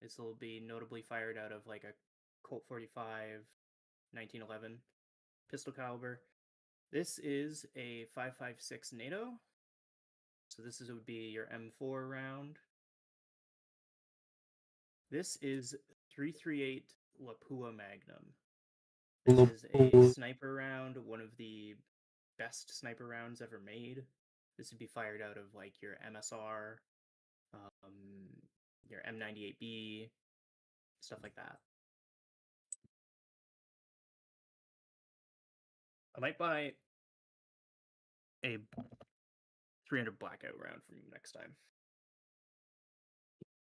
This will be notably fired out of like a Colt 45 1911 pistol caliber. This is a 5.56 NATO. So this would be your M4 round. This is 338 Lapua Magnum. This is a sniper round, one of the best sniper rounds ever made. This would be fired out of like your MSR, your M98B, stuff like that. I might buy a 300 blackout round from him next time.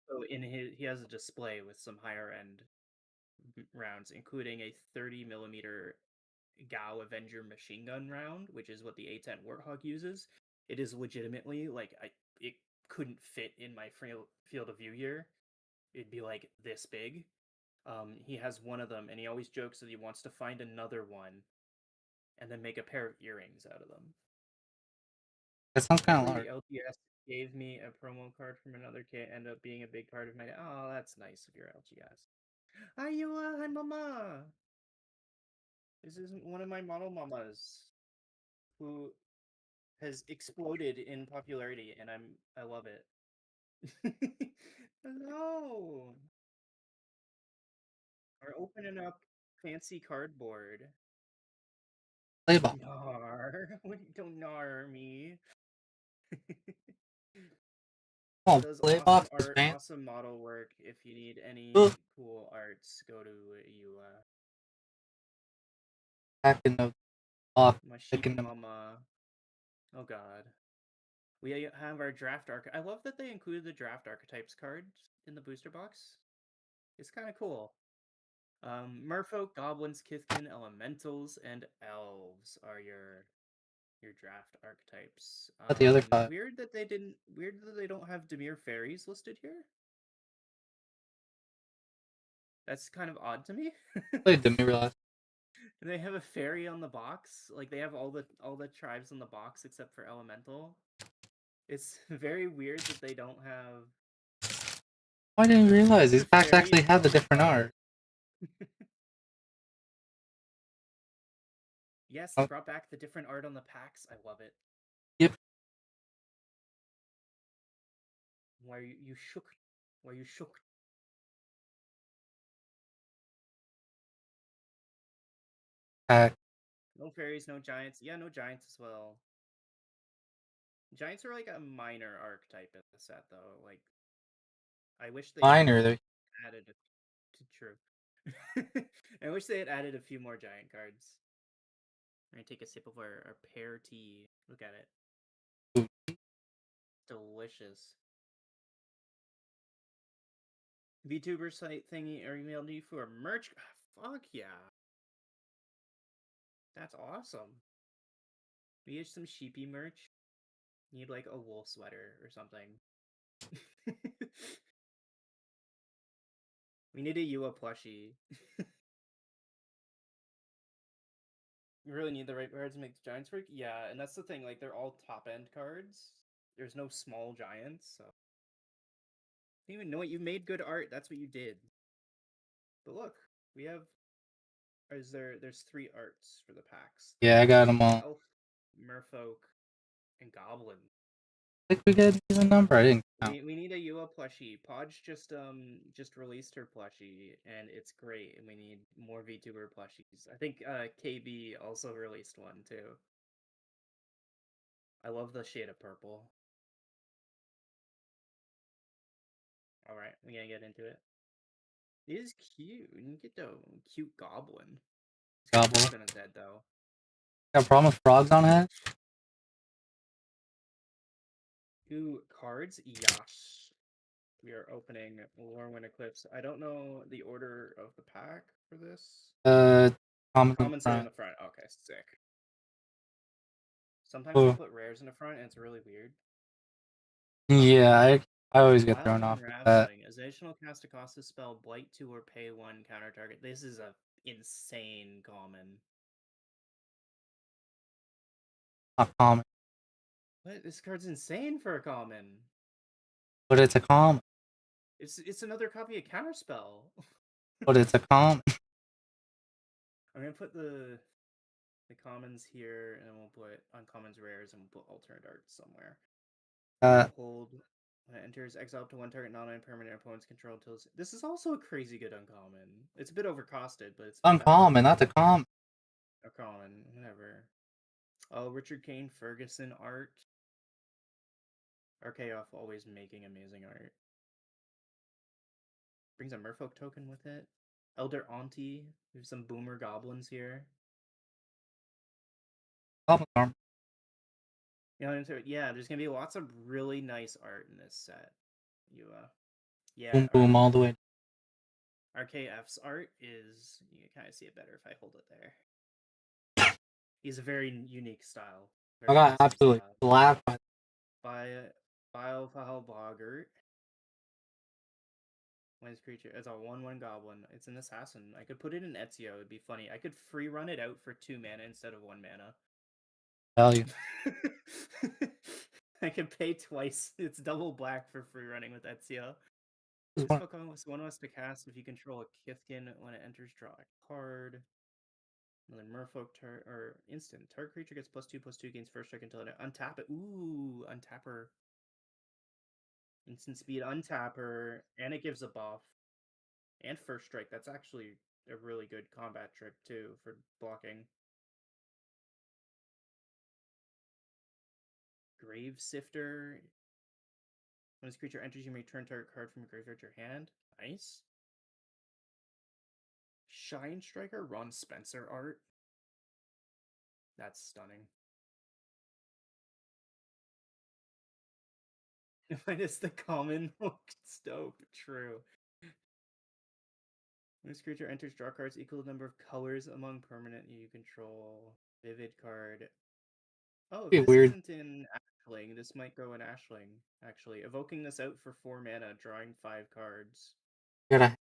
So he has a display with some higher end rounds, including a 30mm Gao Avenger machine gun round, which is what the A10 Warthog uses. It is legitimately like it couldn't fit in my field of view here. It'd be like this big. He has one of them, and he always jokes that he wants to find another one, and then make a pair of earrings out of them. That sounds kind of large. The LGS gave me a promo card from another kit, ended up being a big part of my. Oh, that's nice of your LGS. Ayua, hi mama. This isn't one of my model mamas who has exploded in popularity, and I love it. Hello. We're opening up fancy cardboard. Play ball. Nar. Don't gnar me. Oh, Does play awesome box is art, fancy. awesome model work. If you need any cool arts, go to EUA. Packing of off. Mashika Mama. Oh god. We have our draft arc. I love that they included the draft archetypes cards in the booster box. It's kind of cool. Merfolk, goblins, Kithkin, elementals, and elves are your draft archetypes. But the other 5. Weird that they don't have Dimir fairies listed here. That's kind of odd to me. Played Dimir last. They have a fairy on the box. Like they have all the tribes on the box except for elemental. It's very weird that they don't have. Oh, I didn't realize these packs actually have the different art. Yes, they brought back the different art on the packs. I love it. Yep. Why you shook? Why you shook? Pack. No fairies, no giants. Yeah, no giants as well. Giants are like a minor archetype in the set, though. Like, I wish they Minor. added true. I wish they had added a few more giant cards. I'm gonna take a sip of our pear tea. Look at it. Ooh. Delicious. VTuber site thingy emailed you for merch. Fuck yeah. That's awesome. We get some sheepy merch. Need like a wool sweater or something. We need a Yua plushie. We really need the right cards to make the giants work. Yeah, and that's the thing. Like they're all top end cards. There's no small giants. So I don't even know what you made good art. That's what you did. But look, we have. There's 3 arts for the packs. Yeah, I got them all. Elf, Merfolk, and Goblin. I think we get an even number. I didn't count. We need a Yua plushie. Podge just released her plushie, and it's great. And we need more VTuber plushies. I think KB also released one too. I love the shade of purple. All right, we gotta get into it. It is cute. You get the cute goblin. Goblin. Gonna dead though. Got a problem with frogs on it? 2 cards. Yes. We are opening Lorwyn Eclipsed. I don't know the order of the pack for this. Commons in the front. Okay, sick. Sometimes they put rares in the front, and it's really weird. Yeah, I always get thrown off with that. As additional cast a cost of spell, blight 2 or pay 1 counter target. This is a insane common. Not common. What? This card's insane for a common. But it's a common. It's another copy of Counterspell. But it's a common. I'm gonna put the commons here, and we'll put uncommons, rares, and we'll put alternate art somewhere. Hold. When it enters, exile up to one target non-permanent opponent's control until this is also a crazy good uncommon. It's a bit overcosted, but it's Uncommon, not the common. A common, whatever. Oh, Richard Kane Ferguson art. RKF always making amazing art. Brings a Merfolk token with it. Elder Auntie. There's some boomer goblins here. Goblin arm. You know, yeah, there's gonna be lots of really nice art in this set. Yeah. Boom, boom, all the way. RKF's art is, you can kind of see it better if I hold it there. He's a very unique style. I got absolutely slapped by Biofile Boggart. When his creature, it's a 1/1 goblin. It's an assassin. I could put it in Ezio. It'd be funny. I could free run it out for 2 mana instead of 1 mana. Value. I can pay twice. It's double black for free running with Ezio. This one wants to cast if you control a Kithkin when it enters, draw a card. And then Merfolk or instant. Target creature gets +2/+2, gains first strike until it untap it. Ooh, untapper. Instant speed untapper, and it gives a buff. And first strike. That's actually a really good combat trick too for blocking. Grave Sifter. When this creature enters, you may return target card from your graveyard to your hand. Nice. Shine Striker Ron Spencer art. That's stunning. Minus the common Stope. True. When this creature enters, draw cards equal to the number of colors among permanent you control. Vivid card. Oh, if this isn't in Ashling, this might go in Ashling, actually. Evoking this out for 4 mana, drawing 5 cards. And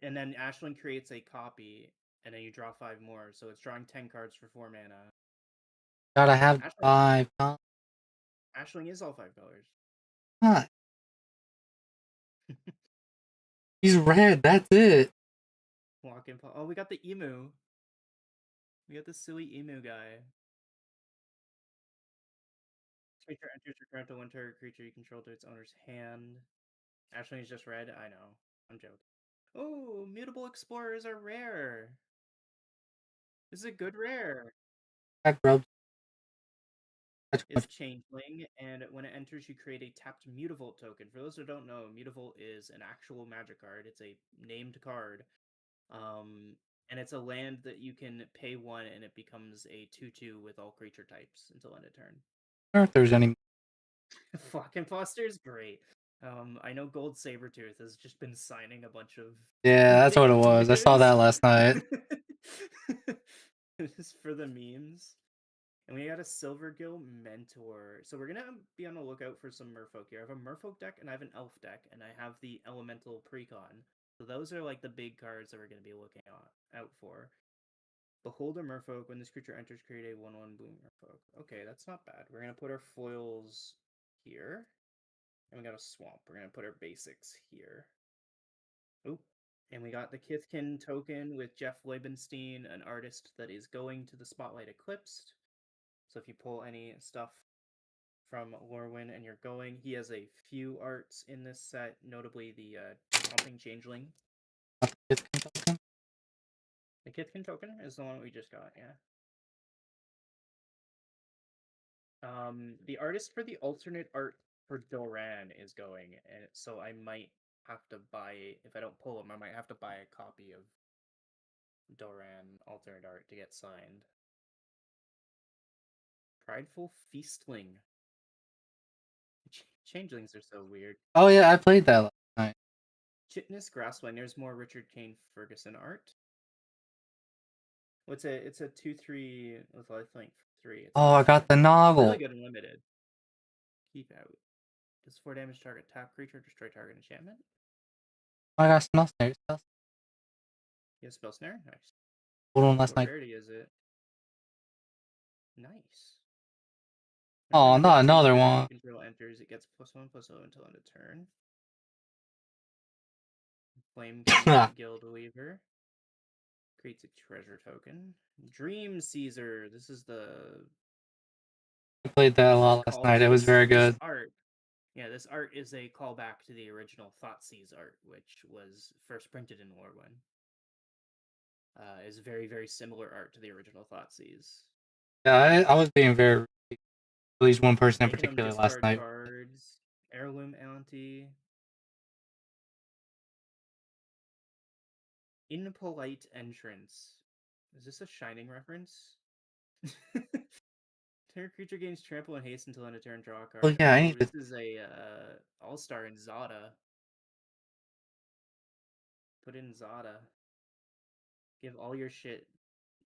then Ashling creates a copy, and then you draw 5 more, so it's drawing 10 cards for 4 mana. Gotta have Ashling, 5. Ashling is all 5 colors. Huh. He's red, that's it. Walk in. Oh, we got the emu. We got the silly emu guy. Creature enters your current winter creature you control to its owner's hand. Ashling is just red? I know. I'm joking. Oh, Mutable Explorers are rare. This is a good rare. That grubs. It's Changeling, and when it enters, you create a tapped Mutavault token. For those who don't know, Mutavault is an actual magic card. It's a named card. And it's a land that you can pay 1 and it becomes a 2/2 with all creature types until end of turn. I don't know if there's any. Fucking Foster is great. I know Gold Sabertooth has just been signing a bunch of. Yeah, that's what it was. I saw that last night. Just for the memes. And we got a Silvergill Mentor. So we're going to be on the lookout for some Merfolk here. I have a Merfolk deck and I have an Elf deck, and I have the Elemental Precon. So those are like the big cards that we're going to be looking out for. Behold a Merfolk. When this creature enters, create a 1/1 boom Merfolk. Okay, that's not bad. We're going to put our foils here. And we got a Swamp. We're going to put our basics here. Oh, and we got the Kithkin token with Jeff Leibenstein, an artist that is going to the Spotlight Eclipsed. So if you pull any stuff from Lorwyn and you're going, he has a few arts in this set, notably the Pumping Changeling. The Kithkin token is the one we just got, yeah. The artist for the alternate art for Doran is going, and so I might have to buy, if I don't pull him, I might have to buy a copy of Doran alternate art to get signed. Prideful Feastling. Changelings are so weird. Oh yeah, I played that last night. Chitness Grasswing. There's more Richard Kane Ferguson art. What's it? It's a 2/3 with lifelink 3. It's I got the novel. Really good and limited. Keep out. Does 4 damage target tap creature, destroy target enchantment. I got Spell Snare. You have Spell Snare? Nice. Hold on last What night. rarity is it? Nice. Whenever Oh, this not another creature you one. control enters, it gets +1/+0 until end of turn. Flame Guild Weaver. Creates a treasure token. Dream Caesar. This is the I played that a lot last night. It was very this good. art. Yeah, this art is a callback to the original Thoughtseize art, which was first printed in Lorwyn. Is very, very similar art to the original Thoughtseize. Yeah, I was being very at least one person in Making them particular last discard night. cards. Heirloom Auntie. Impolite Entrance. Is this a Shining reference? Target creature gains trample and haste until end of turn, draw a Oh card. yeah, I Oh, need to. this is a all-star in Zada. Put in Zada. Give all your shit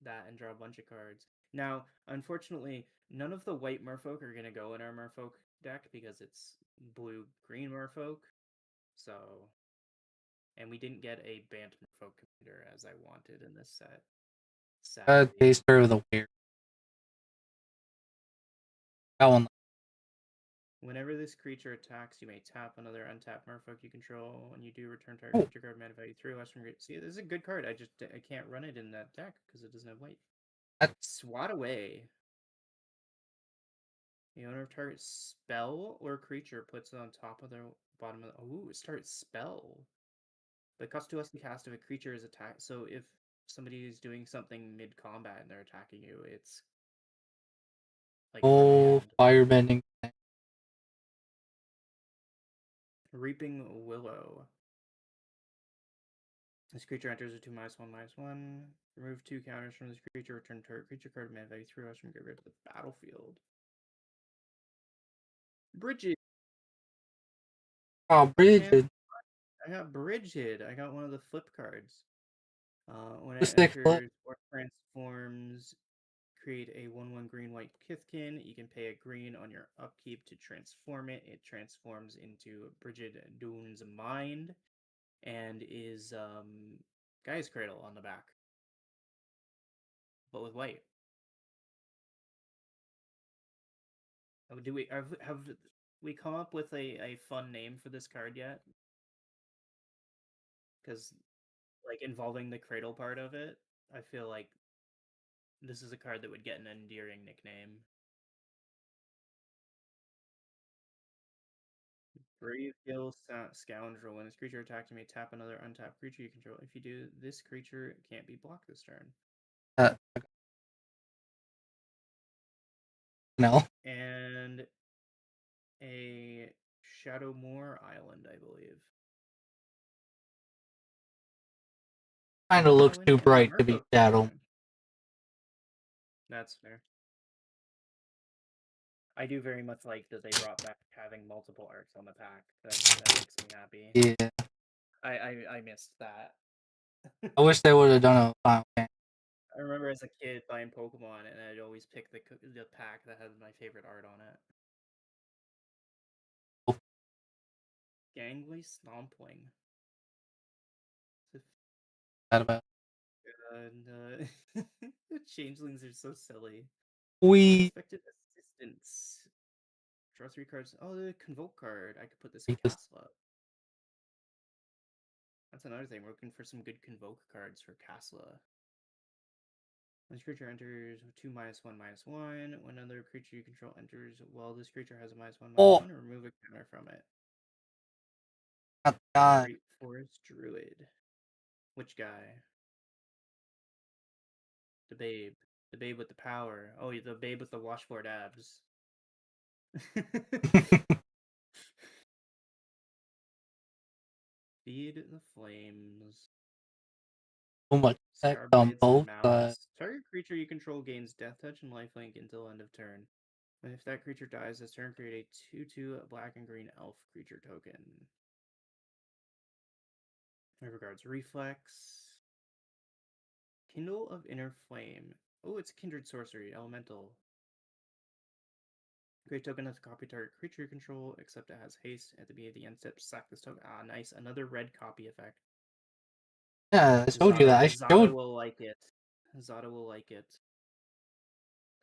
that and draw a bunch of cards. Now, unfortunately, none of the white merfolk are gonna go in our merfolk deck because it's blue-green merfolk. So, and we didn't get a Bant merfolk commander as I wanted in this set. Sadly. Taster of the weird. That one. Whenever this creature attacks, you may tap another untapped merfolk you control. When you do, return target Oh, creature card mana value 3 less from your... See, this is a good card. I can't run it in that deck because it doesn't have white. that, Swat away. The owner of target spell or creature puts it on top of the bottom of the... Ooh, start spell. But it costs 2 less to cast if a creature is attacked. So if somebody is doing something mid-combat and they're attacking you, it's like oh, command. firebending. Reaping Willow. This creature enters with 2/1/1. Remove 2 counters from this creature. Return target creature card mana value 3 less from graveyard to the battlefield. Bridget. Oh, Bridget. I got Bridget. I got one of the flip cards. When The it stick flip. enters or transforms, create a 1/1 green-white Kithkin. You can pay a green on your upkeep to transform it. It transforms into Bridget Dune's Mind and is Guy's Cradle on the back, but with white. Do we have we come up with a fun name for this card yet? Because like involving the cradle part of it, I feel like this is a card that would get an endearing nickname. Brave Gill Scoundrel. When this creature attacks, you may tap another untapped creature you control. If you do, this creature can't be blocked this turn. Uh, no. And a Shadowmoor Island, I believe. Kind of looks Island too and a bright to be Merfolk Shadow. token. That's fair. I do very much like that they brought back having multiple arts on the pack. That makes me happy. Yeah. I missed that. I wish they would have done a final game. I remember as a kid buying Pokemon, and I'd always pick the pack that had my favorite art on it. Oh. Gangly Stompling. That about. And the changelings are so silly. We Expected assistance. Draw 3 cards. Oh, the Convoke card. I could put this in beat this. Castle up. That's another thing. We're looking for some good Convoke cards for Castle. When this creature enters 2/1/1. When another creature you control enters, well, this creature has a -1/1, Oh, remove a counter from it. God. Great Forest Druid. Which guy? The babe. The babe with the power. Oh, the babe with the washboard abs. Feed the flames. So much text on Scarblade's both sides. Malice. Target creature you control gains Death Touch and Lifelink until end of turn. And if that creature dies this turn, create a 2/2 black and green elf creature token. Regards Reflex. Kindle of Inner Flame. Oh, it's Kindred Sorcery, Elemental. Create token as a copy target creature you control, except it has haste. At the beginning of the end step, sack this token. Ah, nice. Another red copy effect. Yeah, I showed you that. I Zada showed. will like it. Zada will like it.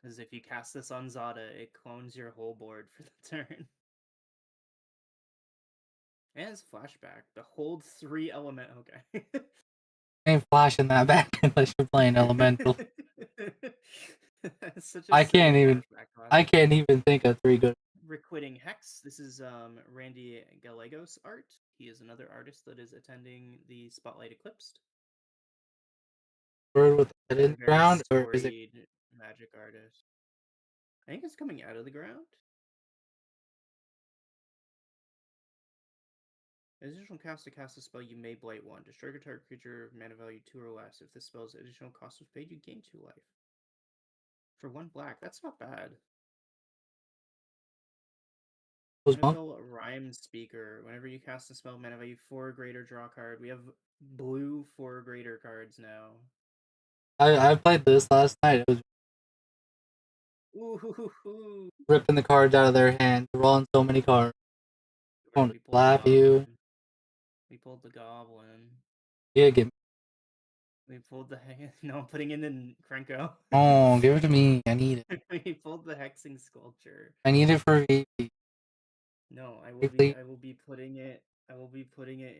Because if you cast this on Zada, it clones your whole board for the turn. And it's flashback. The hold 3 element. Okay. Ain't flashing that back unless you're playing elemental. That's such a I silly can't even. flashback class. I can't even think of 3 good. Requiting Hex. This is Randy Gallegos art. He is another artist that is attending the Spotlight Eclipsed. Bird with the head in Another the very ground, or is it? storied magic artist. I think it's coming out of the ground. Additional cost to cast a spell, you may blight one. Destroy a target creature, mana value 2 or less. If this spell's additional cost was paid, you gain 2 life. For 1 black, that's not bad. Those monk? NFL Rhyme Speaker. Whenever you cast a spell, mana value 4 or greater, draw a card. We have blue 4 or greater cards now. I played this last night. It was Ooh, ripping the cards out of their hands, rolling so many cards. Going to we pulled the slap you. goblin. We pulled the goblin. Yeah, give me. We pulled the no, I'm putting it in Krenko. Oh, give it to me. I need it. We pulled the hexing sculpture. I need it for VP. No, Quickly, I will be putting it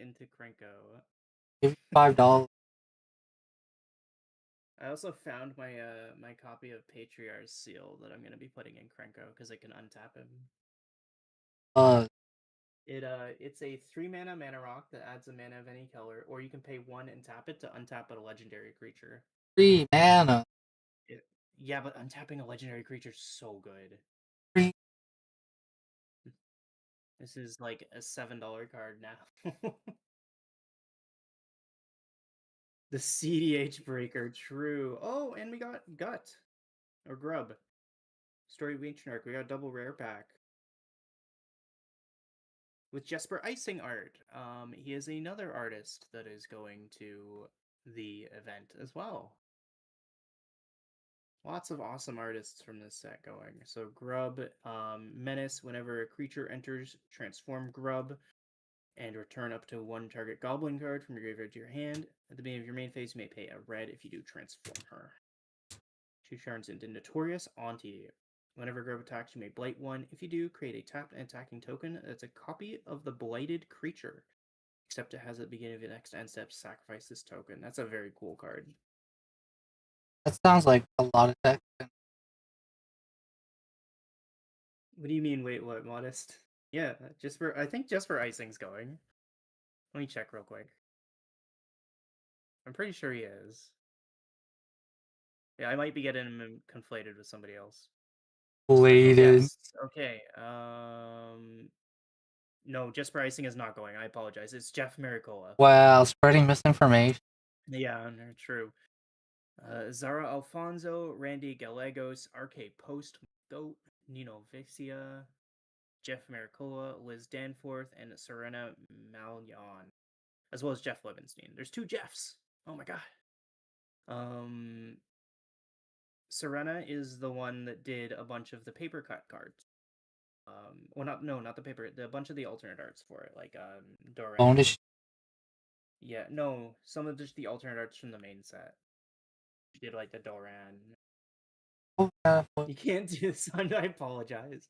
into Krenko. give me $5. I also found my my copy of Patriarch's Seal that I'm gonna be putting in Krenko because I can untap him. Uh, It's a 3 mana rock that adds a mana of any color, or you can pay 1 and tap it to untap a legendary creature. 3 mana. Yeah, but untapping a legendary creature is so good. 3. This is like a $7 card now. The CDH Breaker, true. Oh, and we got Gut or Grub. Story of Ancient Arc. We got a double rare pack with Jesper Icing art. He is another artist that is going to the event as well. Lots of awesome artists from this set going. So Grub, Menace. Whenever a creature enters, transform Grub and return up to 1 target goblin card from your graveyard to your hand. At the beginning of your main phase, you may pay a red if you do transform her. 2 turns into Notorious Auntie. Whenever Grub attacks, you may blight 1. If you do, create a tapped and attacking token that's a copy of the blighted creature. Except it has at the beginning of your next end step, sacrifice this token. That's a very cool card. That sounds like a lot of text. What do you mean? Wait, what? Modest? Yeah, I think Jesper Icing's going. Let me check real quick. I'm pretty sure he is. Yeah, I might be getting him conflated with somebody else. Special Bladen. guests. Okay. No, Jesper Icing is not going. I apologize. It's Jeff Maricola. Wow, spreading misinformation. Yeah, no, true. Zara Alfonso, Randy Gallegos, RK Post, Goat, Nino Vixia, Jeff Maricola, Liz Danforth, and Serena Malion, as well as Jeff Levinstein. There's 2 Jeffs. Oh my god. Serena is the one that did a bunch of the paper cut cards. Well, not the paper, the bunch of the alternate arts for it, like Doran. Bonus. Yeah, no, some of just the alternate arts from the main set. She did like the Doran. Oh, yeah. You can't do this. I apologize.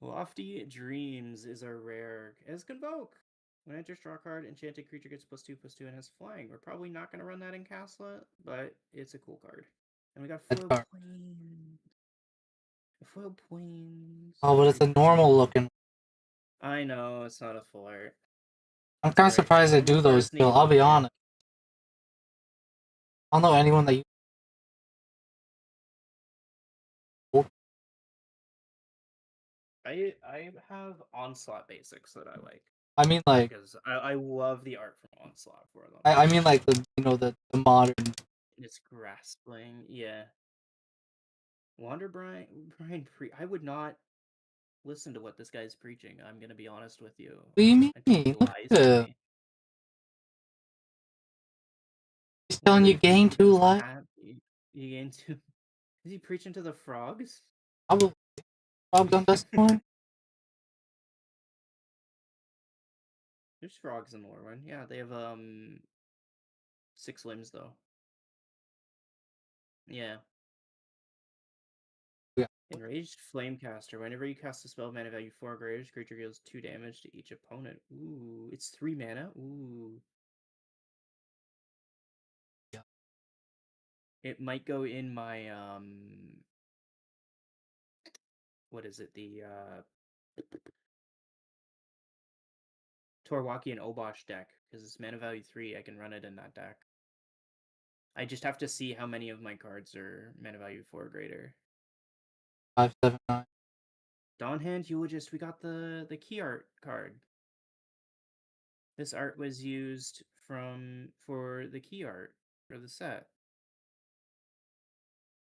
Lofty Dreams is a rare as Convoke. When enters draw card, enchanted creature gets +2/+2 and has flying. We're probably not going to run that in Castlet, but it's a cool card. And we got Foil Plains. Foil Plains. Oh, but it's a normal looking. I know, it's not a full art. I'm It's kind of alright. surprised they Normal do those cards need still. I'll be love, too. honest. I don't know anyone that. I have Onslaught basics that I like. I mean, like. Because I love the art from Onslaught for them. I mean, like the modern. It's grasping, yeah. Wander Brian I would not listen to what this guy's preaching. I'm gonna be honest with you. What do you I think he mean? Look lies at to him. me. He's What, telling you gain he 2 doesn't life. have you gain 2. Is he preaching to the frogs? Probably. Frogs on Dust Storm. There's frogs in Lorwyn. Yeah, they have 6 limbs though. Yeah. Enraged Flamecaster. Whenever you cast a spell of mana value 4 or greater, this creature deals 2 damage to each opponent. Ooh, it's 3 mana. Ooh. Yeah. It might go in my what is it? The Torwaki and Obosh deck, because it's mana value 3, I can run it in that deck. I just have to see how many of my cards are mana value 4 or greater. 5/7/9. Dawnhand Eulogist, we got the key art card. This art was used for the key art for the set.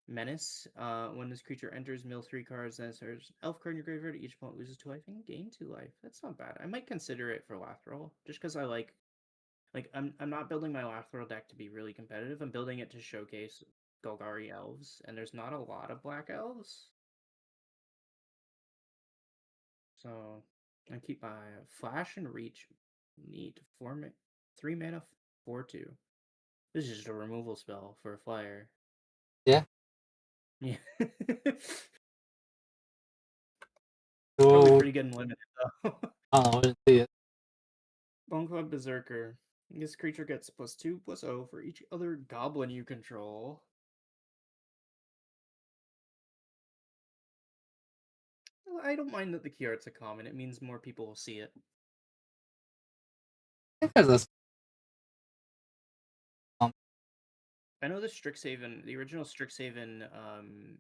Menace. When this creature enters, mill 3 cards, then it starts elf card in your graveyard. Each opponent loses 2 life and gain 2 life. That's not bad. I might consider it for Lathril, just because I like I'm not building my Lathril deck to be really competitive. I'm building it to showcase Golgari elves, and there's not a lot of black elves. So I keep my Flash and Reach. Neat. 3 mana, 4/2. This is just a removal spell for a flyer. Yeah. Yeah. Probably So, pretty good and limited though. I don't know. I didn't see it. Bone Club Berserker. This creature gets +2/+0 for each other goblin you control. Well, I don't mind that the key art's a common. It means more people will see it. I think there's a I know the Strixhaven, the original Strixhaven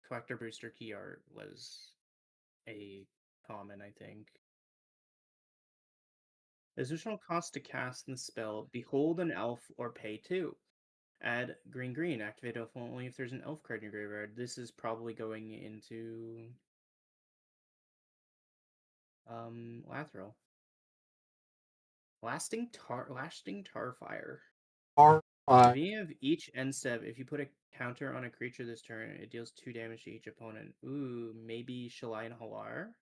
collector booster key art was a common, I think. Additional cost to cast the spell, behold an elf or pay 2. Add green, activate elf only if there's an elf card in your graveyard. This is probably going into Lathril. Lasting Tarfire. car. Beginning of each end step, if you put a counter on a creature this turn, it deals 2 damage to each opponent. Ooh, maybe Shalai and Halar?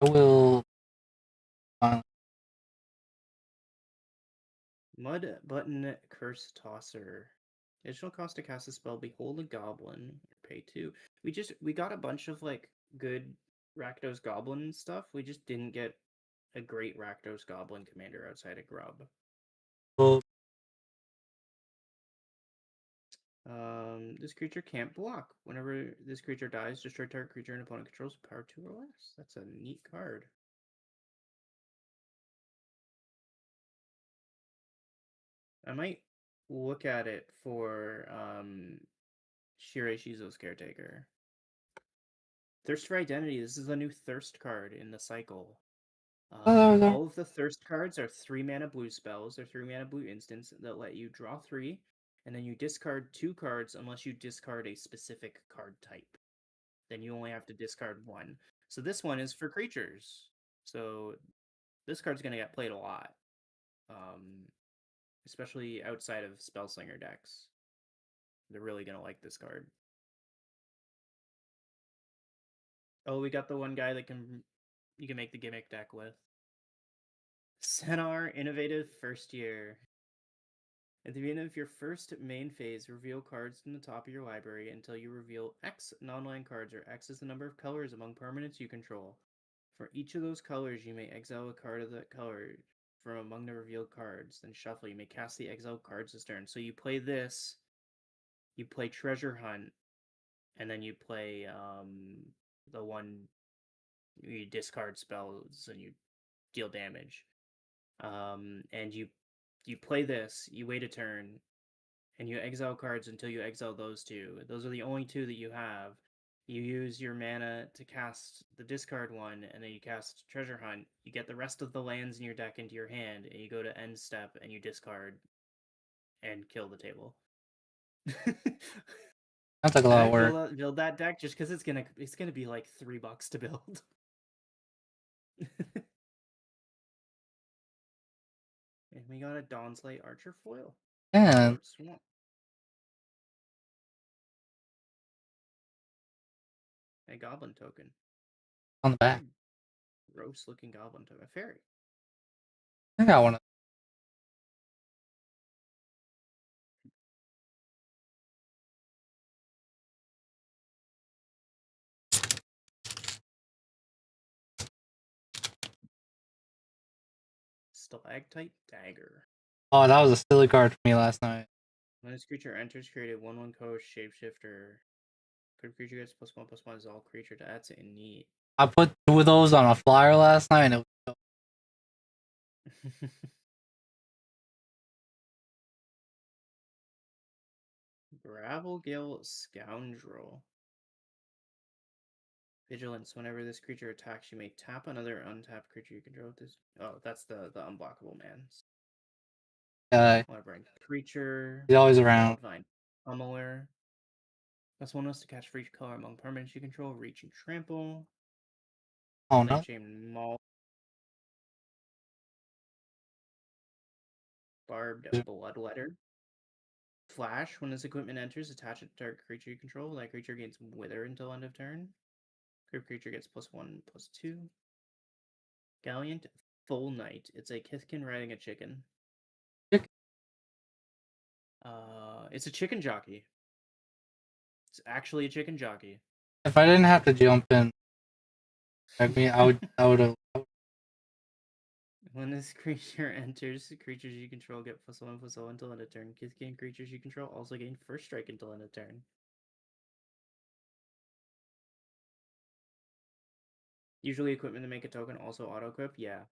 I will finally. Mud Button Curse Tosser. Additional cost to cast a spell, behold a goblin. Pay 2. We got a bunch of like good Rakdos Goblin stuff. We just didn't get a great Rakdos Goblin commander outside of Grub. Well, This creature can't block. Whenever this creature dies, destroy target creature and opponent controls power 2 or less. That's a neat card. I might look at it for Shirei Shizo's Caretaker. Thirst for Identity. This is the new Thirst card in the cycle. there. All of the Thirst cards are 3 mana blue spells. They're 3 mana blue instants that let you draw 3, and then you discard 2 cards unless you discard a specific card type. Then you only have to discard 1. So this one is for creatures. So this card's going to get played a lot, especially outside of Spellslinger decks. They're really going to like this card. Oh, we got the one guy that you can make the gimmick deck with. Senar Innovative First Year. At the beginning of your first main phase, reveal cards from the top of your library until you reveal X non-land cards, or X is the number of colors among permanents you control. For each of those colors, you may exile a card of that color from among the revealed cards. Then shuffle. You may cast the exiled cards this turn. So you play this, you play Treasure Hunt, and then you play the one you discard spells and you deal damage. And you play this, you wait a turn, and you exile cards until you exile those 2. Those are the only 2 that you have. You use your mana to cast the discard one, and then you cast Treasure Hunt. You get the rest of the lands in your deck into your hand, and you go to end step and you discard and kill the table. Sounds like a I lot of might work. build that deck just because it's gonna be like $3 to build. And we got a Dawnsley Archer foil. Yeah, Goat Swamp. A Goblin token. on the back. Very gross looking Goblin token. A fairy. I got one. Stalactite Dagger. Oh, that was a silly card for me last night. When this creature enters, create a 1/1 coast shapeshifter. Good creature gets +1/+1 is all creature. That's neat. I put 2 of those on a flyer last night, and it was Gravelgale Scoundrel. Vigilance. Whenever this creature attacks, you may tap another untapped creature you control. This. Oh, that's the unblockable man. Whatever. Creature. he's always around. Cloudvine. Pummeler. Plus one was to catch for each color among permanents you control. Reach and trample. Oh no! Nightshade Maul. Barbed Bloodletter. Flash. When this equipment enters, attach it to target creature you control. That creature gains Wither until end of turn. Group creature gets +1/+2. Gallant Full Knight. It's a Kithkin riding a chicken. Chicken. It's a chicken jockey. It's actually a chicken jockey. If I didn't have to jump in, I mean, I would have. When this creature enters, creatures you control get +1/+0 until end of turn. Kithkin creatures you control also gain first strike until end of turn. Usually equipment to make a token also auto-equip, yeah.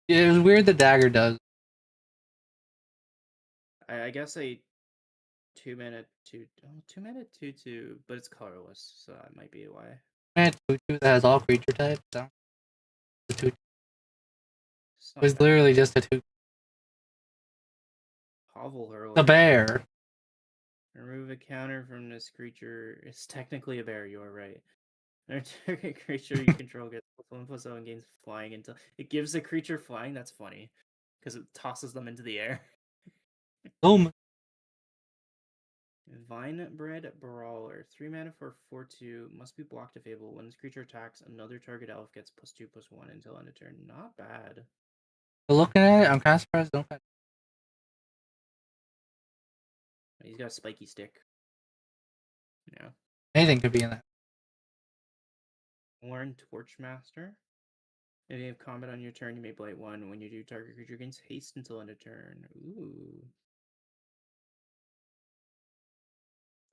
It was weird the dagger does. I guess a 2-mana 2/2, but it's colorless, so that might be why. Man, 2/2 that has all creature types. So. The 2 It's was not literally bad. just a 2. Hovel Hurler. The bear. Remove a counter from this creature. It's technically a bear, you are right. When a target creature you control gets +1/+0 and gains flying until it gives the creature flying. That's funny, because it tosses them into the air. Boom. Vinebread Brawler. 3 mana for 4/2. Must be blocked if able. When this creature attacks, another target elf gets +2/+1 until end of turn. Not bad. But looking at it, I'm kind of surprised. Don't. He's got a spiky stick. Yeah. Anything could be in that. Warren Torchmaster. If you have combat on your turn, you may blight 1. When you do, target creature gains haste until end of turn. Ooh.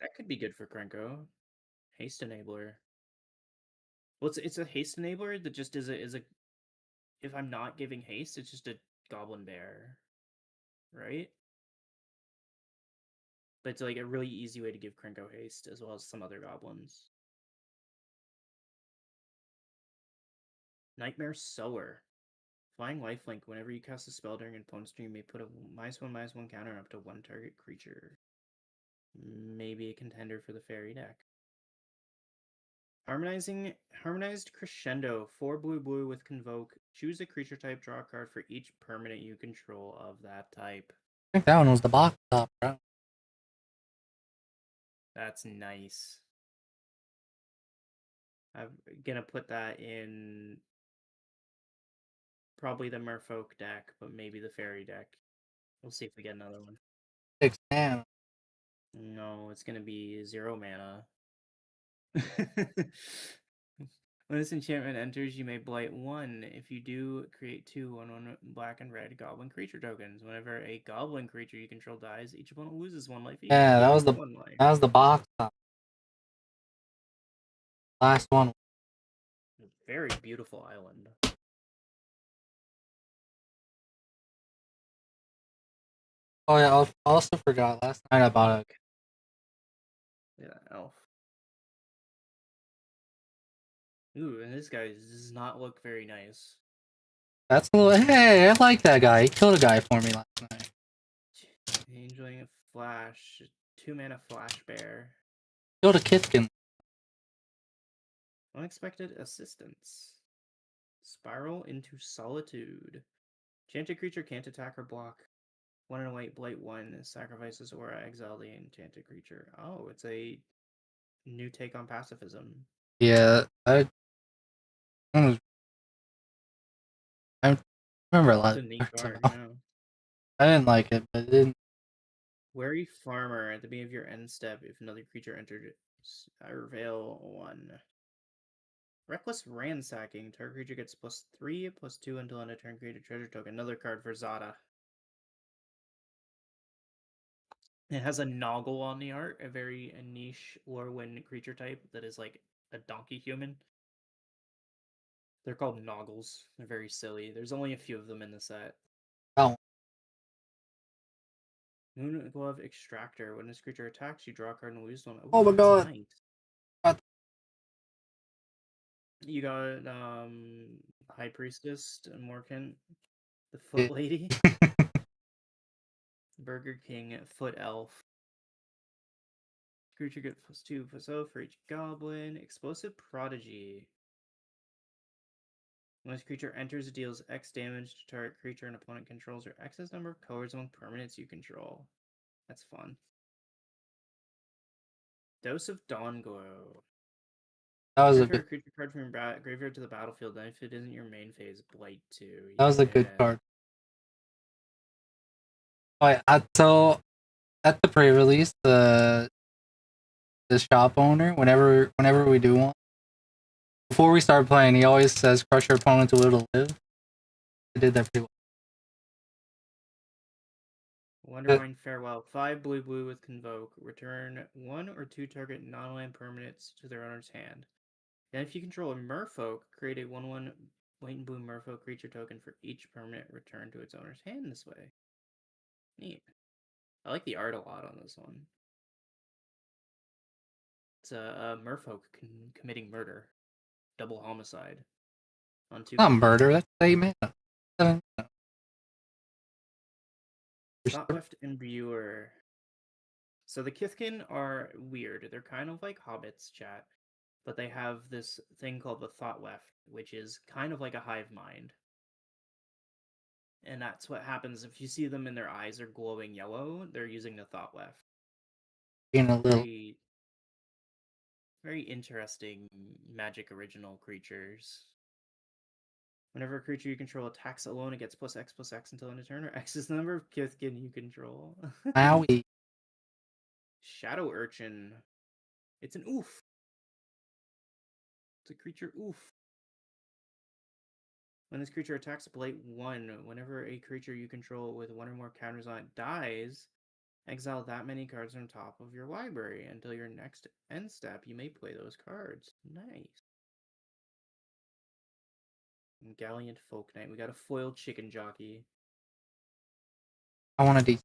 That could be good for Krenko. Haste enabler. Well, it's a haste enabler that just is a if I'm not giving haste, it's just a goblin bear. Right? But it's like a really easy way to give Krenko haste, as well as some other goblins. Nightmare Sower. Flying lifelink. Whenever you cast a spell during an opponent's turn, you may put a -1/-1 counter up to 1 target creature. Maybe a contender for the fairy deck. Harmonized Crescendo. 4 blue with Convoke. Choose a creature type, draw a card for each permanent you control of that type. I think that one was the box top, bro. That's nice. I'm gonna put that in probably the Merfolk deck, but maybe the fairy deck. We'll see if we get another one. 6 mana. No, it's gonna be 0 mana. When this enchantment enters, you may blight 1. If you do, create 2 1/1 black and red goblin creature tokens. Whenever a goblin creature you control dies, each opponent loses 1 life each. Yeah, that was the 1 life. box top. Last one. Very beautiful island. Oh yeah, I also forgot last night I bought it. Yeah, elf. Ooh, and this guy does not look very nice. That's a little. Hey, I like that guy. He killed a guy for me last night. Enjoying a flash. 2 mana flash bear. Killed a Kithkin. Unexpected assistance. Spiral into Solitude. Enchanted creature can't attack or block. 1 and a white, blight 1, sacrifices or exile the enchanted creature. Oh, it's a new take on pacifism. Yeah, I remember a It's lot a of neat cards card, about. yeah. I didn't like it, but it didn't. Wary Farmer. At the beginning of your end step, if another creature entered, I reveal 1. Reckless Ransacking. Target creature gets +3/+2 until end of turn. Create a treasure token. Another card for Zada. It has a Noggle on the art, a very niche Lorwyn creature type that is like a donkey human. They're called Noggles. They're very silly. There's only a few of them in the set. Oh, Moon Glove Extractor. When this creature attacks, you draw a card and lose one. Ooh, oh my that's god. nice. What? You got High Priestess and Morkan, the Yeah. Foot Lady, Burger King, Foot Elf. Creature gets +2/+0 for each goblin. Explosive Prodigy. When this creature enters, it deals X damage to target creature an opponent controls or X's number of colors among permanents you control. That's fun. Dose of Dawn Glow. That was a Return good. a creature card from your graveyard to the battlefield, then if it isn't your main phase, Blight 2. That was a good Yeah. card. Oh, yeah, so at the pre-release, the shop owner, whenever we do one, before we start playing, he always says, "Crush your opponent to will to live." I did that pretty well. Wonderwine Farewell. 5 blue with Convoke. Return 1 or 2 target non-land permanents to their owner's hand. And if you control a merfolk, create a 1/1 white and blue merfolk creature token for each permanent returned to its owner's hand this way. Neat. I like the art a lot on this one. It's a merfolk committing murder. Double homicide. On 2 Not colors. murder. That's 8 mana. Thoughtleft Imbuer. So the Kithkin are weird. They're kind of like hobbits, chat. But they have this thing called the Thoughtleft, which is kind of like a hive mind. And that's what happens if you see them and their eyes are glowing yellow, they're using the Thoughtleft. Being a little. Very, very interesting Magic original creatures. Whenever a creature you control attacks alone, it gets +X/+X until end of turn, or X is the number of Kithkin you control. Maui. Shadow Urchin. It's an oof. It's a creature oof. When this creature attacks, Blight 1. Whenever a creature you control with 1 or more counters on it dies, exile that many cards from top of your library. Until your next end step, you may play those cards. Nice. And Gallant Folk Knight. We got a foiled chicken jockey. I want to do.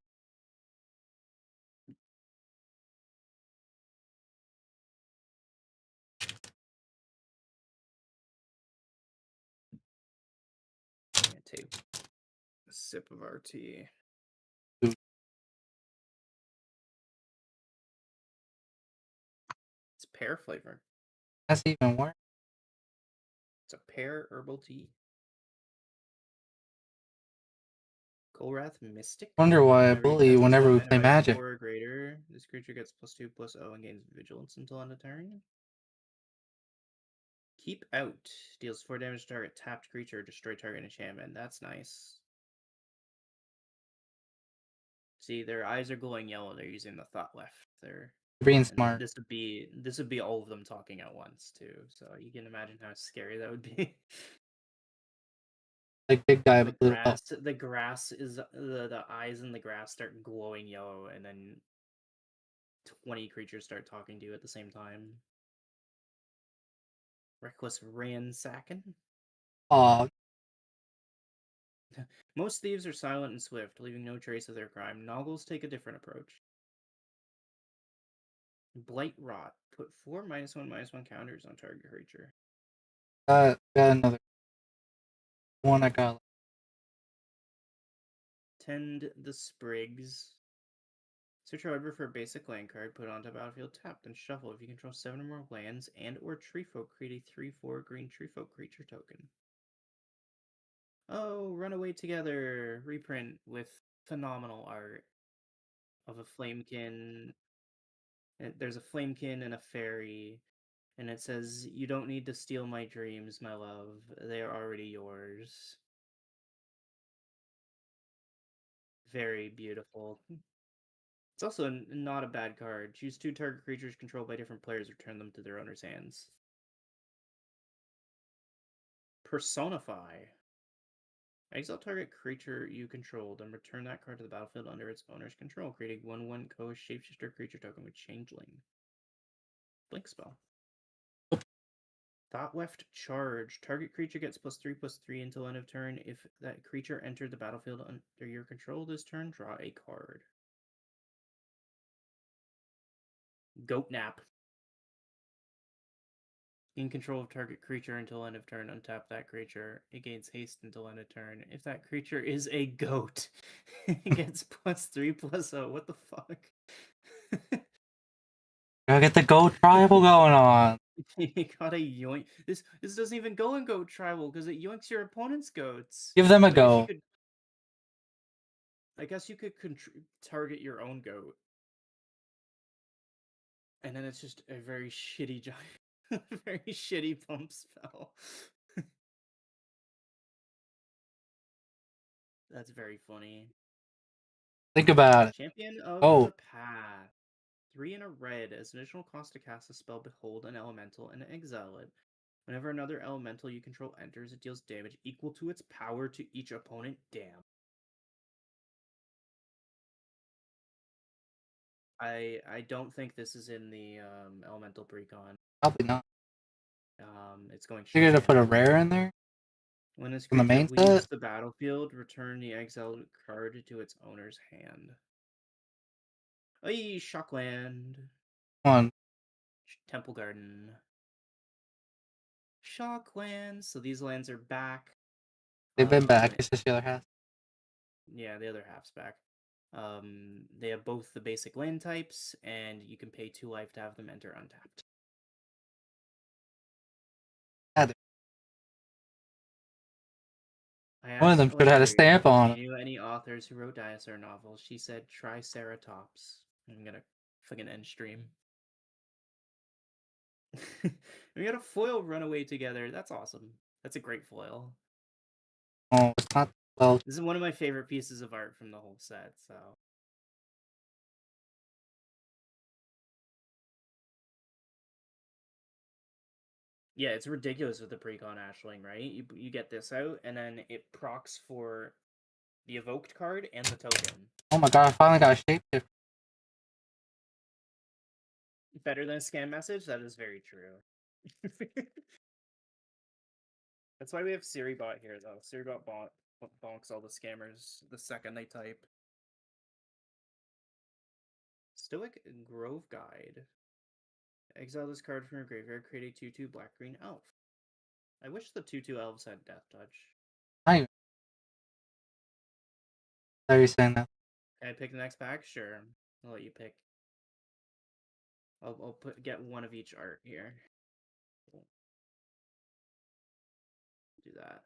I'm gonna take a sip of our tea. It's pear flavor. That's even worse. It's a pear herbal tea. Kolrath Mystic. Wonder why I Whenever you bully cast a whenever spell we mana play value Magic. 4 or greater, this creature gets +2/+0 and gains vigilance until end of turn. Keep Out. Deals 4 damage to target tapped creature, destroy target enchantment. That's nice. See, their eyes are glowing yellow. They're using the Thoughtleft. They're Being and smart. this would be all of them talking at once too. So you can imagine how scary that would be. Like big guy the with little elf. grass is the eyes in the grass start glowing yellow, and then 20 creatures start talking to you at the same time. Reckless Ransacking. Aw, Most thieves are silent and swift, leaving no trace of their crime. Noggles take a different approach. Blight Rot. Put 4 -1/-1 counters on target creature. got another one I got. Tend the Sprigs. Search your library for a basic land card, put it onto battlefield tapped, and shuffle. If you control 7 or more lands and or treefolk, create a 3/4 green treefolk creature token. Oh, Runaway Together reprint with phenomenal art of a flamekin. There's a flamekin and a fairy, and it says, "You don't need to steal my dreams, my love. They are already yours." Very beautiful. It's also not a bad card. Choose 2 target creatures controlled by different players, return them to their owner's hands. Personify. Exile target creature you control, then return that card to the battlefield under its owner's control, creating 1/1 Koa shapeshifter creature token with Changeling. Blink spell. Thought Weft Charge. Target creature gets +3/+3 until end of turn. If that creature entered the battlefield under your control this turn, draw a card. Goat Nap. In control of target creature until end of turn, untap that creature. It gains haste until end of turn. If that creature is a goat, it gets +3/+0. What the fuck? Gotta get the goat tribal going on. You gotta yoink. This doesn't even go in goat tribal because it yoinks your opponent's goats. Give them a So go. I guess you could target your own goat. And then it's just a very shitty giant, very shitty pump spell. That's very funny. Think about it. Champion of Oh, the Path. 3 and a red. As an additional cost to cast a spell, behold an elemental and exile it. Whenever another elemental you control enters, it deals damage equal to its power to each opponent. Damn. I don't think this is in the elemental precon. probably not. It's going You're straight gonna put a in. rare in there When this in the creature main leaves set. the battlefield, return the exiled card to its owner's hand. Hey, Shockland. Come on, Temple Garden. Shocklands. So these lands are back. they've been back. It's just the other half. Yeah, the other half's back. They have both the basic land types, and you can pay 2 life to have them enter untapped. I One of them asked should have had a Alexandria stamp if on she it. knew any authors who wrote dinosaur novels. She said Triceratops. I'm gonna fucking end stream. We got a foil runaway together. That's awesome. That's a great foil. Oh, it's not. Well, This is one of my favorite pieces of art from the whole set, so. Yeah, it's ridiculous with the Precon Ashling, right? You get this out, and then it procs for the evoked card and the token. oh my god! I finally got a shapeshift. Better than a scam message? That is very true. That's why we have SiriBot here, though. SiriBot bonks all the scammers the second they type. Stoic Grove Guide. Exile this card from your graveyard, create a 2/2 black-green elf. I wish the 2/2 elves had Death Touch. I are you saying that? Can I pick the next pack? Sure. I'll let you pick. I'll get one of each art here. Do that.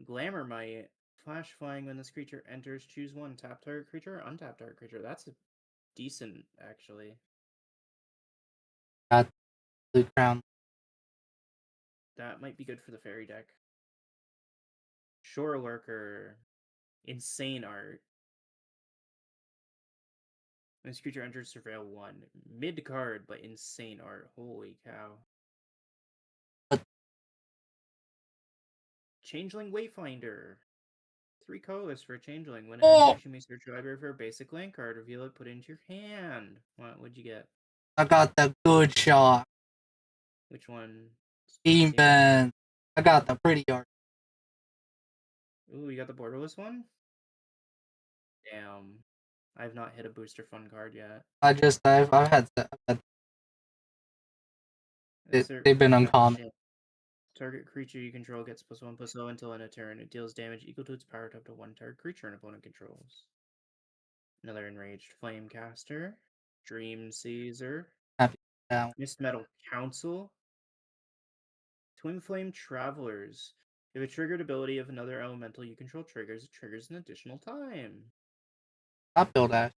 Glamour Might. Flash flying when this creature enters. Choose one. Tap target creature or untap target creature. That's decent, actually. Got Blue Crown. That might be good for the fairy deck. Shore Lurker. Insane art. When this creature enters Surveil 1. Mid card, but insane art. Holy cow. Changeling Wayfinder. 3 colors for a Changeling. When it enters, you may search your library for a basic land card. Reveal it, put it into your hand. What'd you get? I got the good shot. Which one? Even. I got the pretty art. Ooh, you got the borderless one? Damn. I've not hit a booster fun card yet. I've had they've been uncommon. Target creature you control gets +1/+0 until end of turn. It deals damage equal to its power to up to 1 target creature an opponent controls. Another Enraged Flamecaster. Dream Caesar. Happy now. Mist Metal Council. Twin Flame Travelers. If a triggered ability of another elemental you control triggers, it triggers an additional time. I'll build Ash.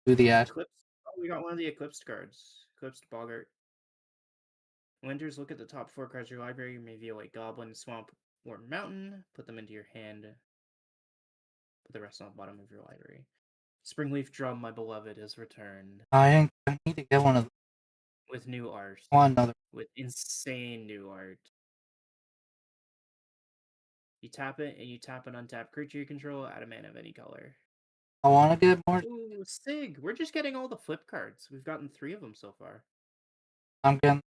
Do the Ash. Eclipse. Oh, we got one of the Eclipsed cards. Eclipsed Boggart. Winters, look at the top 4 cards of your library. You may view a Goblin, Swamp, or Mountain. Put them into your hand. Put the rest on the bottom of your library. Springleaf Drum, my beloved, has returned. I need to get one of them. with new art. I want another. With insane new art. You tap it, and you tap an untapped creature you control, add a mana of any color. I want to get more. Ooh, Sig! We're just getting all the flip cards. We've gotten 3 of them so far. I'm getting.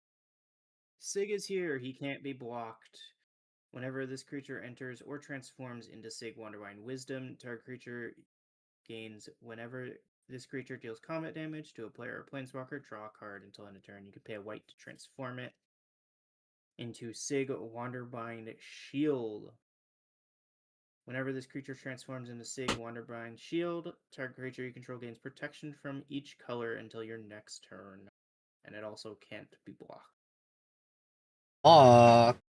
Sig is here. He can't be blocked. Whenever this creature enters or transforms into Sig Wonderwine Wisdom, target creature gains whenever this creature deals combat damage to a player or planeswalker, draw a card until end of turn. You can pay a white to transform it into Sig Wanderbind Shield. Whenever this creature transforms into Sig Wanderbind Shield, target creature you control gains protection from each color until your next turn. And it also can't be blocked. Fuck.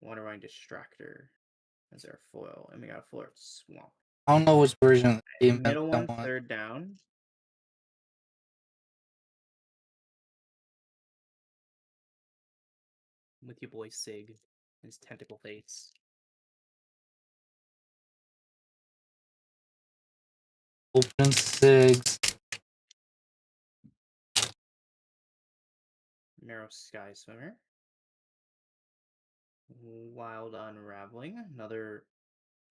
Wanderbind Distractor as our foil. And we got a foil Swamp. I don't know which version of the game Middle I one, want. 3rd down. With your boy Sig. His tentacle face. Open Sigs. Narrow Sky Swimmer. Wild Unraveling. Another.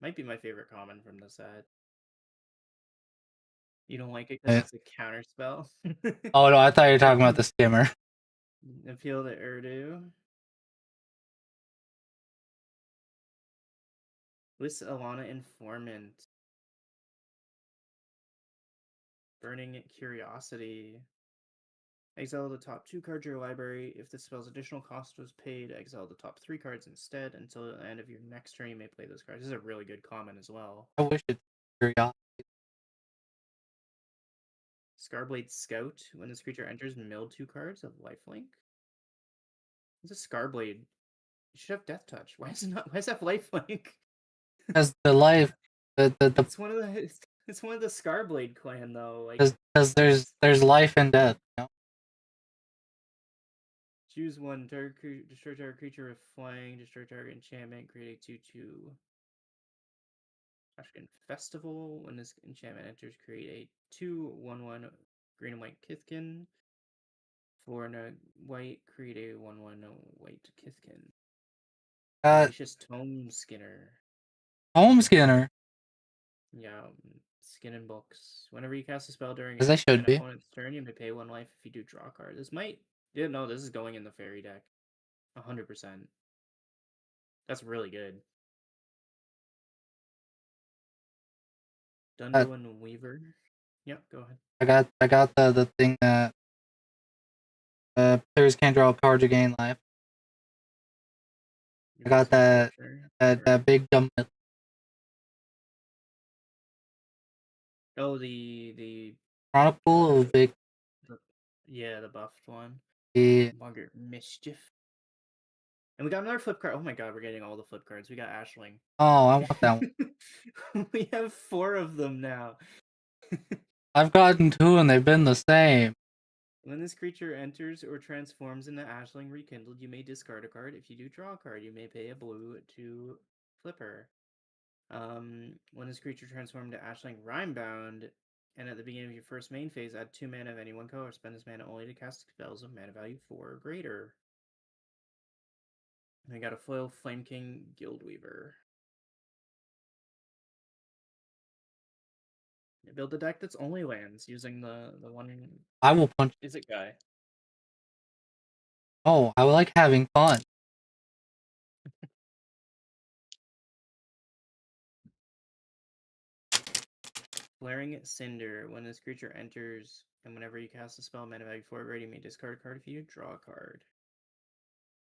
Might be my favorite common from the set. You don't like it because it's a counter spell? Oh no, I thought you were talking about the skimmer. Appeal to Urdu. List Alana Informant. Burning Curiosity. Exile the top 2 cards of your library. If the spell's additional cost was paid, exile the top 3 cards instead. Until the end of your next turn, you may play those cards. This is a really good common as well. I wish it's curiosity. Scarblade Scout. When this creature enters, mill 2 cards of lifelink. It's a Scarblade. You should have Death Touch. Why is it not? Why is that lifelink? Because the life, the It's one of the. It's one of the Scarblade clan though. Like, because there's life and death. You know? choose one. Destroy target creature with flying. Destroy target enchantment. Create a 2/2. Ashkin Festival. When this enchantment enters, create a 2/1/1 green and white Kithkin. For a white, create a 1/1 white Kithkin. Vicious Tome Skinner. Home Skinner. Yeah, skin and books. Whenever you cast a spell during As I should an be. opponent's turn, you may pay 1 life if you do draw a card. This might. Yeah, no, this is going in the fairy deck. 100%. That's really good. Dunduin Weaver. Yep, go ahead. I got the thing that players can't draw a card to gain life. I got that big dumb. Oh, the Chronicle of Vic. yeah, the buffed one. The Bogart Mischief. And we got another flip card. Oh my god, we're getting all the flip cards. We got Ashling. oh, I want that one. We have 4 of them now. I've gotten 2 and they've been the same. When this creature enters or transforms into Ashling Rekindled, you may discard a card. If you do draw a card, you may pay a blue to flipper. When this creature transforms into Ashling Rhymebound, and at the beginning of your first main phase, add 2 mana of any one color. Spend this mana only to cast spells of mana value 4 or greater. And I got a foil Flame King Guildweaver. Build a deck that's only lands using the one. I will punch. Is it guy? Oh, I like having fun. Flaring Cinder. When this creature enters, and whenever you cast a spell, mana value 4 or greater, you may discard a card if you draw a card.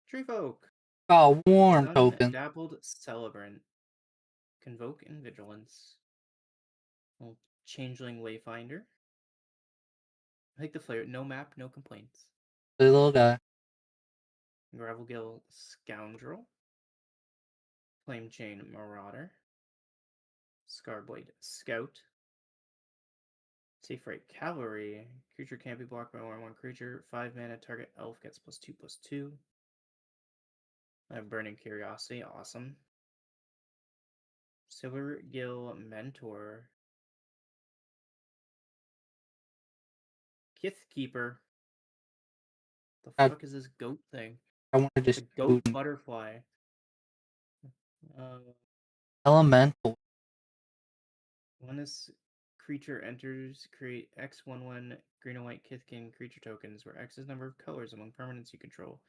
Tree Folk. Oh, warm token. Dappled Celebrant. Convoke and Vigilance. Well, Changeling Wayfinder. I like the flair. No map, no complaints. The little guy. Gravelgill Scoundrel. Flame Chain Marauder. Scarblade Scout. Safe Right Cavalry. Creature can't be blocked by more than one creature. 5 mana, target elf gets +2/+2. I have Burning Curiosity, awesome. Silvergill Mentor. Kithkeeper. fuck is this goat thing? I want to It's a just goat butterfly. elemental. When this creature enters, create X11 green and white Kithkin creature tokens, where X is number of colors among permanents you control.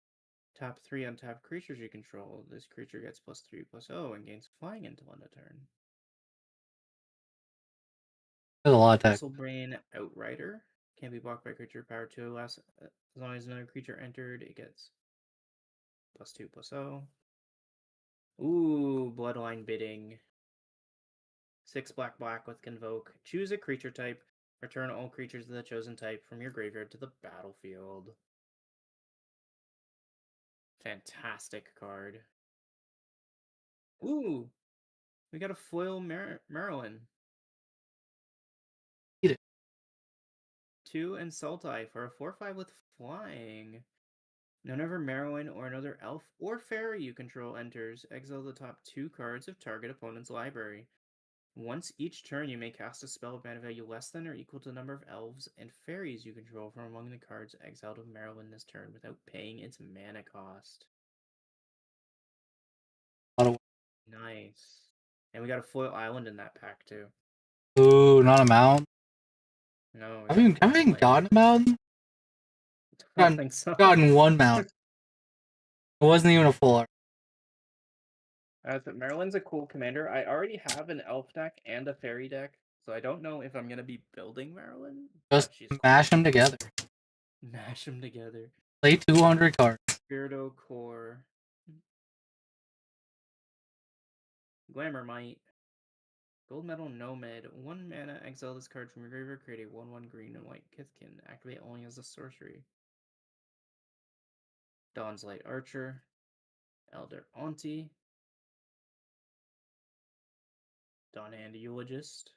Tap 3 untapped creatures you control. This creature gets +3/+0 and gains flying until end of turn. There's a lot of text. Bristlebrain Outrider. Can't be blocked by creature power 2 or less. As long as another creature entered, it gets +2/+0. Ooh, Bloodline Bidding. 6 black with Convoke. Choose a creature type. Return all creatures of the chosen type from your graveyard to the battlefield. Fantastic card. Ooh, we got a foil Marilyn. Eat it. 2 and Sultai for a 4/5 with flying. Whenever Marilyn or another elf or fairy you control enters, exile the top 2 cards of target opponent's library. Once each turn, you may cast a spell of mana value less than or equal to the number of elves and fairies you control from among the cards exiled of Marilyn this turn without paying its mana cost. Nice. And we got a foil island in that pack too. Ooh, not a mountain. No, Have you gotten a mountain? I don't think so. Gotten one mountain. It wasn't even a full art. Marilyn's a cool commander. I already have an elf deck and a fairy deck, so I don't know if I'm gonna be building Marilyn. Just mash them together. Mash them together. Play 200 cards. Spirito Core. Glamour Might. Gold Medal Nomad. 1 mana, exile this card from your graveyard, create a 1/1 green and white Kithkin. Activate only as a sorcery. Dawn's Light Archer. Elder Auntie. Dawnhand Eulogist.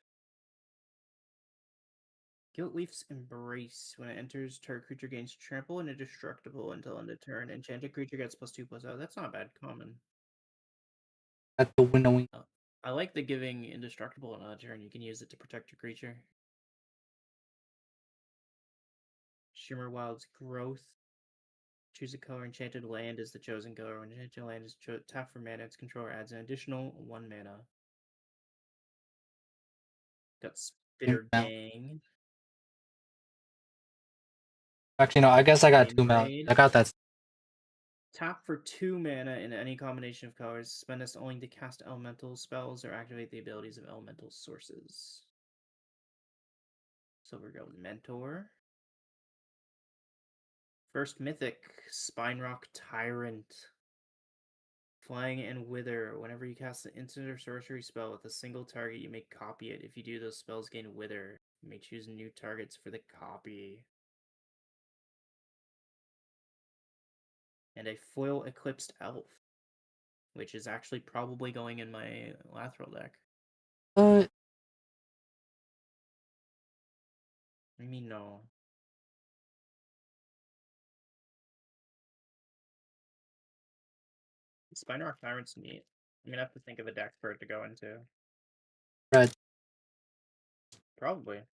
Guiltleaf's Embrace. When it enters, target creature gains trample and indestructible until end of turn. Enchanted creature gets +2/+0. That's not bad common. At the winnowing. I like the giving indestructible on a turn. You can use it to protect your creature. Shimmerwild's Growth. Choose a color. Enchanted Land is the chosen color. When Enchanted Land is tapped for mana, its controller adds an additional 1 mana. Got Spitter Gang. Actually, no, I guess I got 2 mountains. I got that. Tap for 2 mana in any combination of colors. Spend this only to cast elemental spells or activate the abilities of elemental sources. Silvergold Mentor. First Mythic, Spinerock Tyrant. Flying and Wither. Whenever you cast an instant or sorcery spell with a single target, you may copy it. If you do, those spells gain Wither. You may choose new targets for the copy. And a foil Eclipsed Elf, which is actually probably going in my Lathril deck. What? I mean, no. Spinerock Tyrant's neat. I'm gonna have to think of a deck for it to go into. Red. Probably.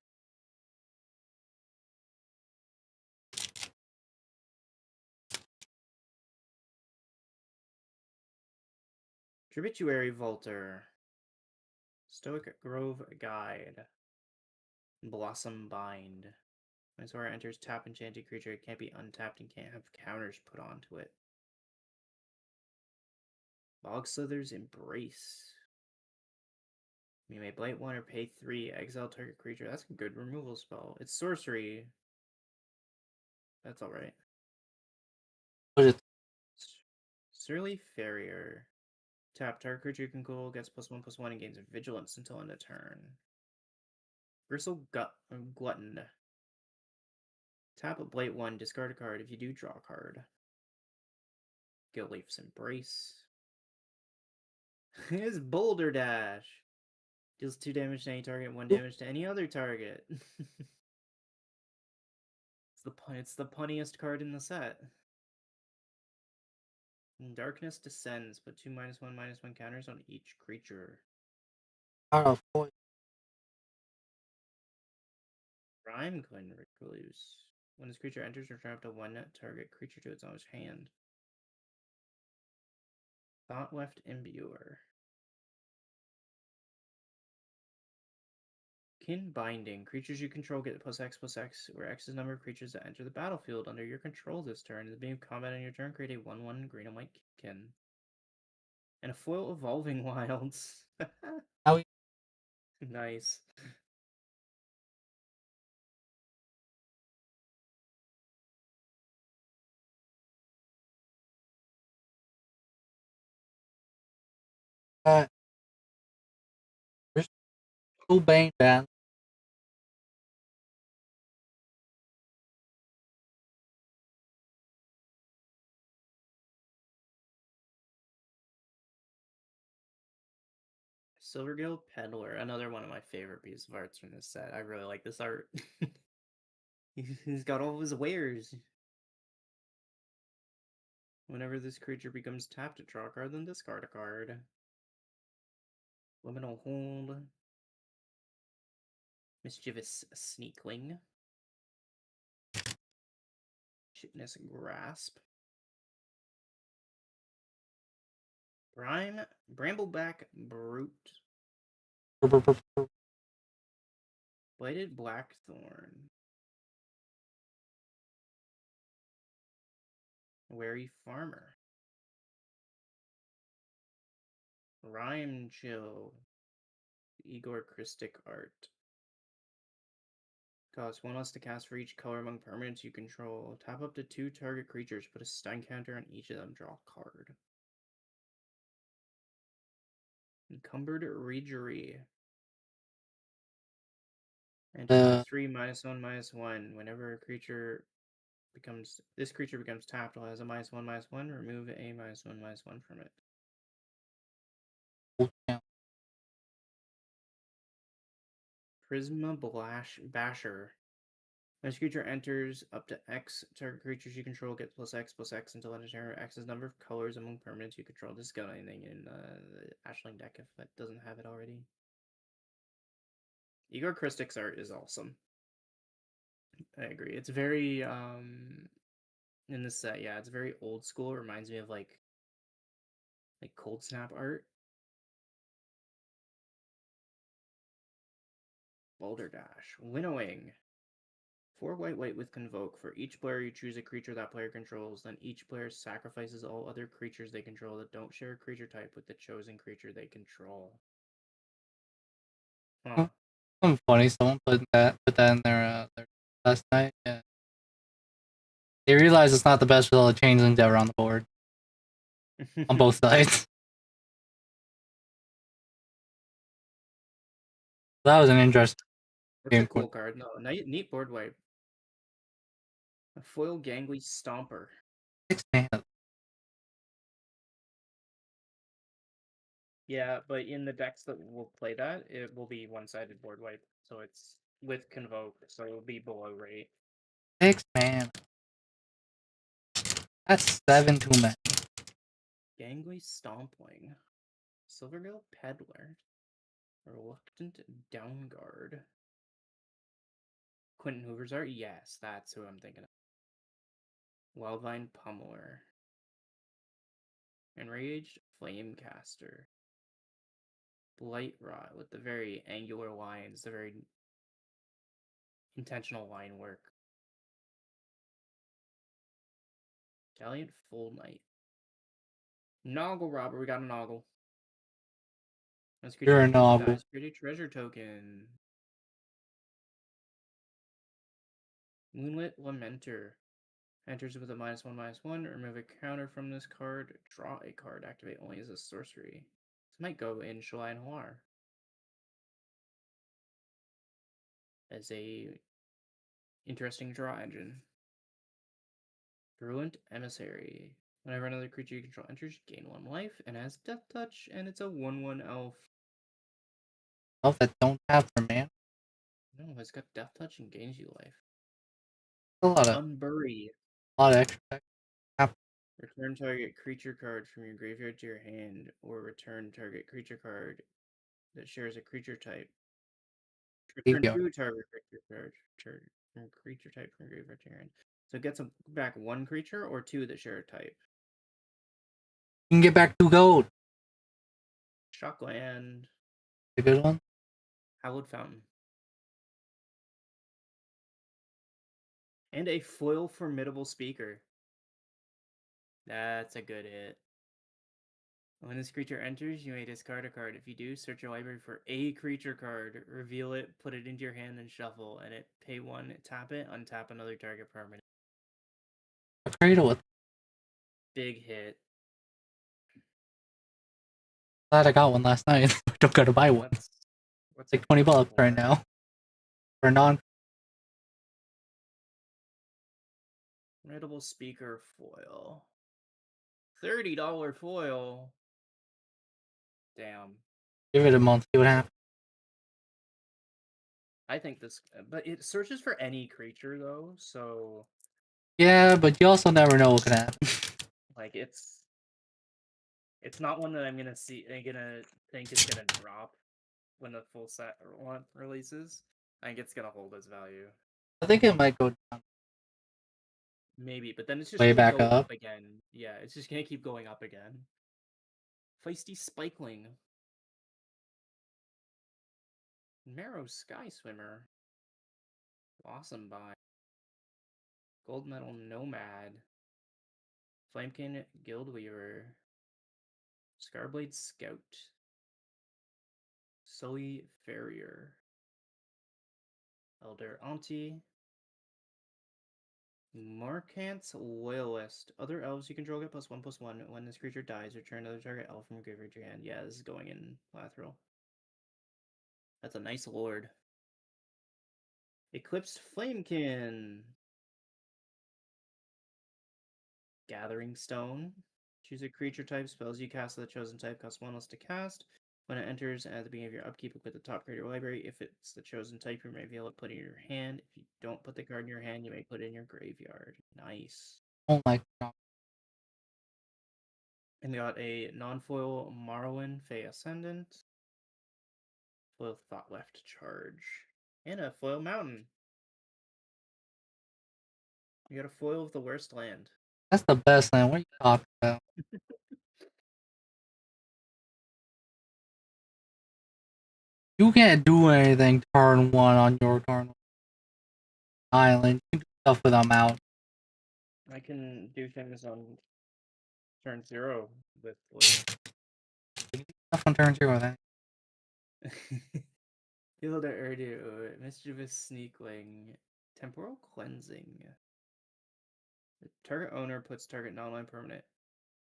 Tributary Vaulter. Stoic Grove Guide. Blossom Bind. When Sora enters, tap enchanted creature. It can't be untapped and can't have counters put onto it. Bogslither's Embrace. You may blight 1 or pay 3. Exile target creature. That's a good removal spell. It's sorcery. That's alright. What is it? Surly Farrier. Tap target creature you control gets +1/+1 and gains vigilance until end of turn. Bristle Glutton. Tap a blight 1, discard a card. If you do, draw a card. Guildleaf's Embrace. His Boulder Dash. Deals 2 damage to any target, 1 damage to any other target. It's the punniest card in the set. And Darkness Descends. Put 2 -1/-1 counters on each creature. Foil. Rhyme Coin Recluse. When this creature enters, return up to one target creature to its owner's hand. Thought Left Imbuer. Kin Binding. Creatures you control get +X/+X, where X is the number of creatures that enter the battlefield under your control this turn. At the beginning of combat on your turn, create a 1/1 green and white kin. And a foil Evolving Wilds. Now we Nice. got there's two Bane bands. Silvergill Peddler, another one of my favorite pieces of arts from this set. I really like this art. He's got all of his wares. Whenever this creature becomes tapped to draw a card, then discard a card. Liminal Hold. Mischievous Sneakling. Chitinous Grasp. Brambleback Brute. Blighted Blackthorn. Wary Farmer. Rhyme Chill. Igor Christic art. Cost 1 less to cast for each color among permanents you control. Tap up to 2 target creatures. Put a stun counter on each of them. Draw a card. Encumbered Regery. Enter 3 -1/-1. Whenever this creature becomes tapped, it has a -1/-1. Remove a -1/-1 from it. Prisma Basher. When this creature enters, up to X target creatures you control get +X/+X until it enters X's number of colors among permanents you control. This is got anything in the Ashling deck if it doesn't have it already. Igor Christic's art is awesome. I agree. It's very in this set, yeah, it's very old school. It reminds me of like Cold Snap art. Boulder Dash. Winnowing. 4 white with Convoke. For each player you choose a creature that player controls, then each player sacrifices all other creatures they control that don't share a creature type with the chosen creature they control. Huh. Some funny. Someone put that in their last night. Yeah. They realize it's not the best with all the changelings that were on the board on both sides. That was an interesting That's game. a cool card. No, neat board wipe. A foil Gangly Stomper. 6 mana. Yeah, but in the decks that will play that, it will be one-sided board wipe. So it's with Convoke, so it'll be below rate. 6 mana. That's 7 too many. Gangly Stompling. Silvergill Peddler. Reluctant Downguard. Quentin Hoover's art? Yes, that's who I'm thinking of. Wildvine Pummeler. Enraged Flamecaster. Blight Rot with the very angular lines, the very intentional line work. Gallant Full Knight. Noggle Robber, we got a Noggle. This creature You're a enters, novel. dies, create a treasure token. Moonlit Lamenter. Enters with a -1/-1. Remove a counter from this card. Draw a card. Activate only as a sorcery. This might go in Shalai Noir as a interesting draw engine. Virulent Emissary. Whenever another creature you control enters, gain 1 life and has Death Touch, and it's a 1/1 elf. Elf that don't have for mana. No, it's got Death Touch and gains you life. A lot of Unbury. extra. Return target creature card from your graveyard to your hand, or return target creature card that shares a creature type. Return Graveyard. 2 target creature card. From creature type from graveyard to your hand. So it gets back one creature or two that share a type. You can get back 2 gold. Shockland. A good one. Hallowed Fountain. And a foil formidable speaker. That's a good hit. When this creature enters, you may discard a card. If you do, search your library for a creature card, reveal it, put it into your hand, and shuffle. And it pay 1, tap it, untap another target permanent. A cradle with. Big hit. Glad I got one last night. Don't gotta buy one. What's like $20 right now. For a non. Formidable speaker foil. $30 foil. Damn. Give it a month, see what happens. I think this, but it searches for any creature though, so Yeah, but you also never know what can happen. like it's not one that I'm gonna think is gonna drop when the full set releases. I think it's gonna hold its value. I think it might go down. Maybe, but then it's just Way gonna back go up. up again. Yeah, it's just gonna keep going up again. Feisty Spikeling. Marrow Sky Swimmer. Blossom Vine. Gold Medal Nomad. Flamekin Guildweaver. Scarblade Scout. Sully Farrier. Elder Auntie. Markant's Loyalist. Other elves you control get +1/+1. When this creature dies, return another target elf from your graveyard to your hand. Yeah, this is going in Lathril. That's a nice lord. Eclipsed Flamekin. Gathering Stone. Choose a creature type. Spells you cast of the chosen type cost 1 less to cast. When it enters at the beginning of your upkeep, look at the top card of your library. If it's the chosen type, you may reveal it, put it in your hand. If you don't put the card in your hand, you may put it in your graveyard. Nice. Oh my god. And we got a non-foil Morrowind Fey Ascendant. Foil Thought Left Charge. And a foil Mountain. You got a foil of the worst land. That's the best land. What are you talking about? You can't do anything turn 1 on your turn island. You can do stuff with a mountain. I can do things on turn 0 with Blue. Stuff on turn 0 then. Gilda Urdu, Mischievous Sneakling, Temporal Cleansing. The target owner puts target non-land permanent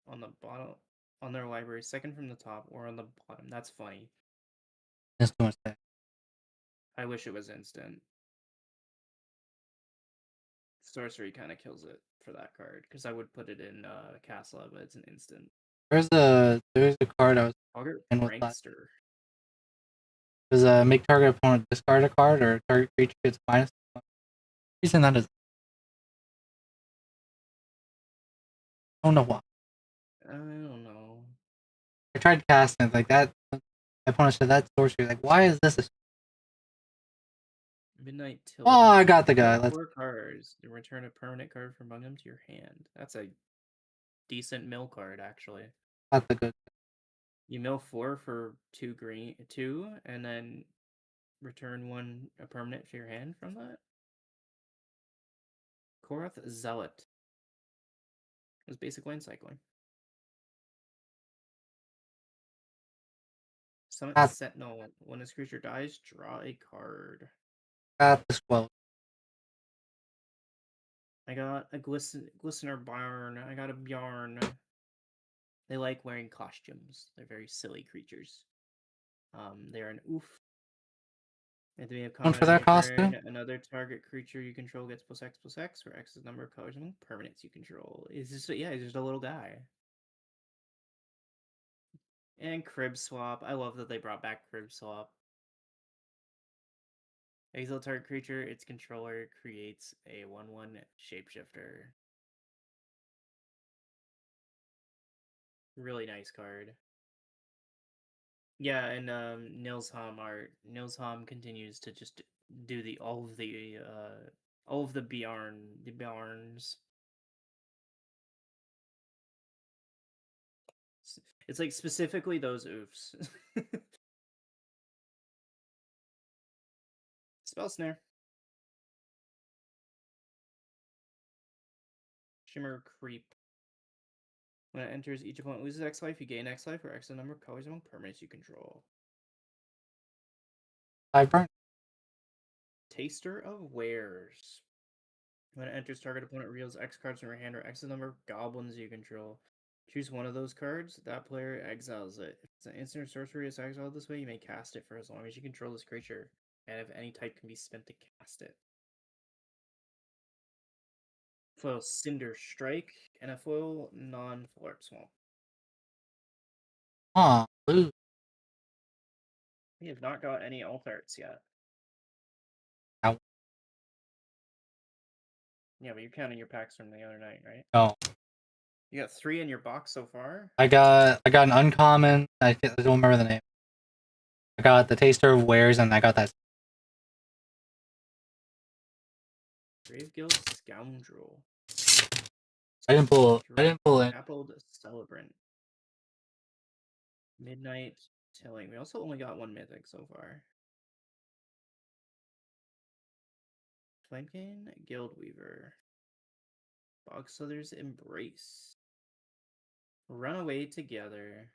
on the bottom on their library, second from the top or on the bottom. That's funny. That's too much that. I wish it was instant. Sorcery kind of kills it for that card because I would put it in Castle, but it's an instant. There's a card I was Target in with that. Prankster. Does make target opponent discard a card or target creature gets -1? Reason that is. I don't know why. I don't know. I tried casting it like that. My opponent said that's sorcery. Like, why is this a. Midnight Till. Oh, I got the guy. Let's. 4 cards. You return a permanent card from among them to your hand. That's a decent mill card, actually. That's the good. You mill 4 for 2 green, 2, and then return 1 a permanent to your hand from that. Korath Zealot. It was basic land cycling. Summon Sentinel. When this creature dies, draw a card. Got this well. I got a Glistener Barn. I got a Bjarn. They like wearing costumes. They're very silly creatures. They're an oof. At the beginning of combat, For that costume? Another target creature you control gets +X/+X, where X is the number of colors among permanents you control. He's just he's just a little guy. And Crib Swap. I love that they brought back Crib Swap. Exile target creature, its controller creates a 1/1 shapeshifter. Really nice card. Yeah, and Nilsham art. Nilsham continues to just do all All of the Bjarns. It's like specifically those oofs. Spell Snare. Shimmer Creep. When it enters, each opponent loses X life, you gain X life or X number of colors among permanents you control. 5 burn. Taster of Wares. When it enters, target opponent reveals X cards from your hand or X number of goblins you control. Choose one of those cards, that player exiles it. If it's an instant or sorcery is exiled this way, you may cast it for as long as you control this creature, and if any type can be spent to cast it. Foil Cinder Strike, and a foil non-Flirt Swamp. Blue. We have not got any alt arts yet. Ow. Yeah, but you're counting your packs from the other night, right? Oh. You got 3 in your box so far? I got an uncommon. I don't remember the name. I got the Taster of Wares, and I got that. Graveguild Scoundrel. I didn't pull it. Dappled Celebrant. Midnight Tilling. We also only got 1 mythic so far. Flamecane Guildweaver. Bogslither's Embrace. Run away together.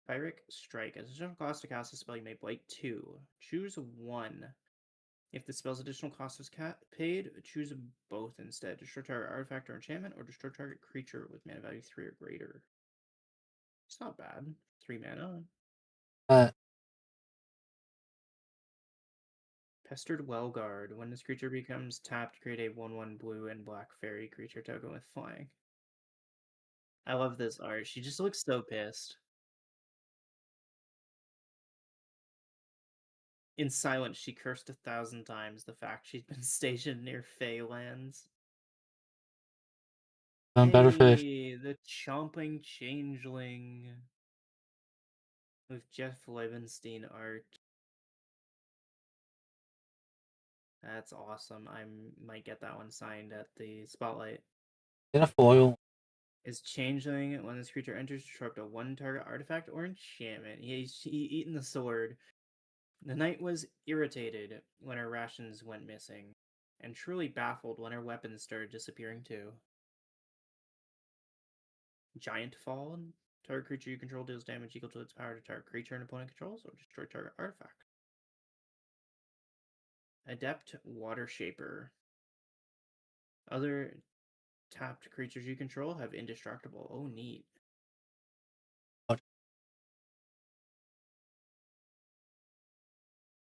Pyrrhic Strike. As additional cost to cast a spell, you may blight 2. Choose 1. If the spell's additional cost is paid, choose both instead. Destroy target artifact or enchantment, or destroy target creature with mana value 3 or greater. It's not bad. 3 mana. Pestered Wellguard. When this creature becomes tapped, create a 1/1 blue and black fairy creature token with flying. I love this art. She just looks so pissed. In silence, she cursed 1,000 times the fact she's been stationed near Feylands. Better fish. Hey, the Chomping Changeling with Jeff Levenstein art. That's awesome. I might get that one signed at the Spotlight. Get a foil. Is Changeling, when this creature enters, disrupt a 1 target artifact or enchantment. He's eaten the sword. The knight was irritated when her rations went missing, and truly baffled when her weapons started disappearing too. Giant Fall. Target creature you control deals damage equal to its power to target creature and opponent controls, or destroy target artifact. Adept Water Shaper. Other tapped creatures you control have indestructible. Oh, neat.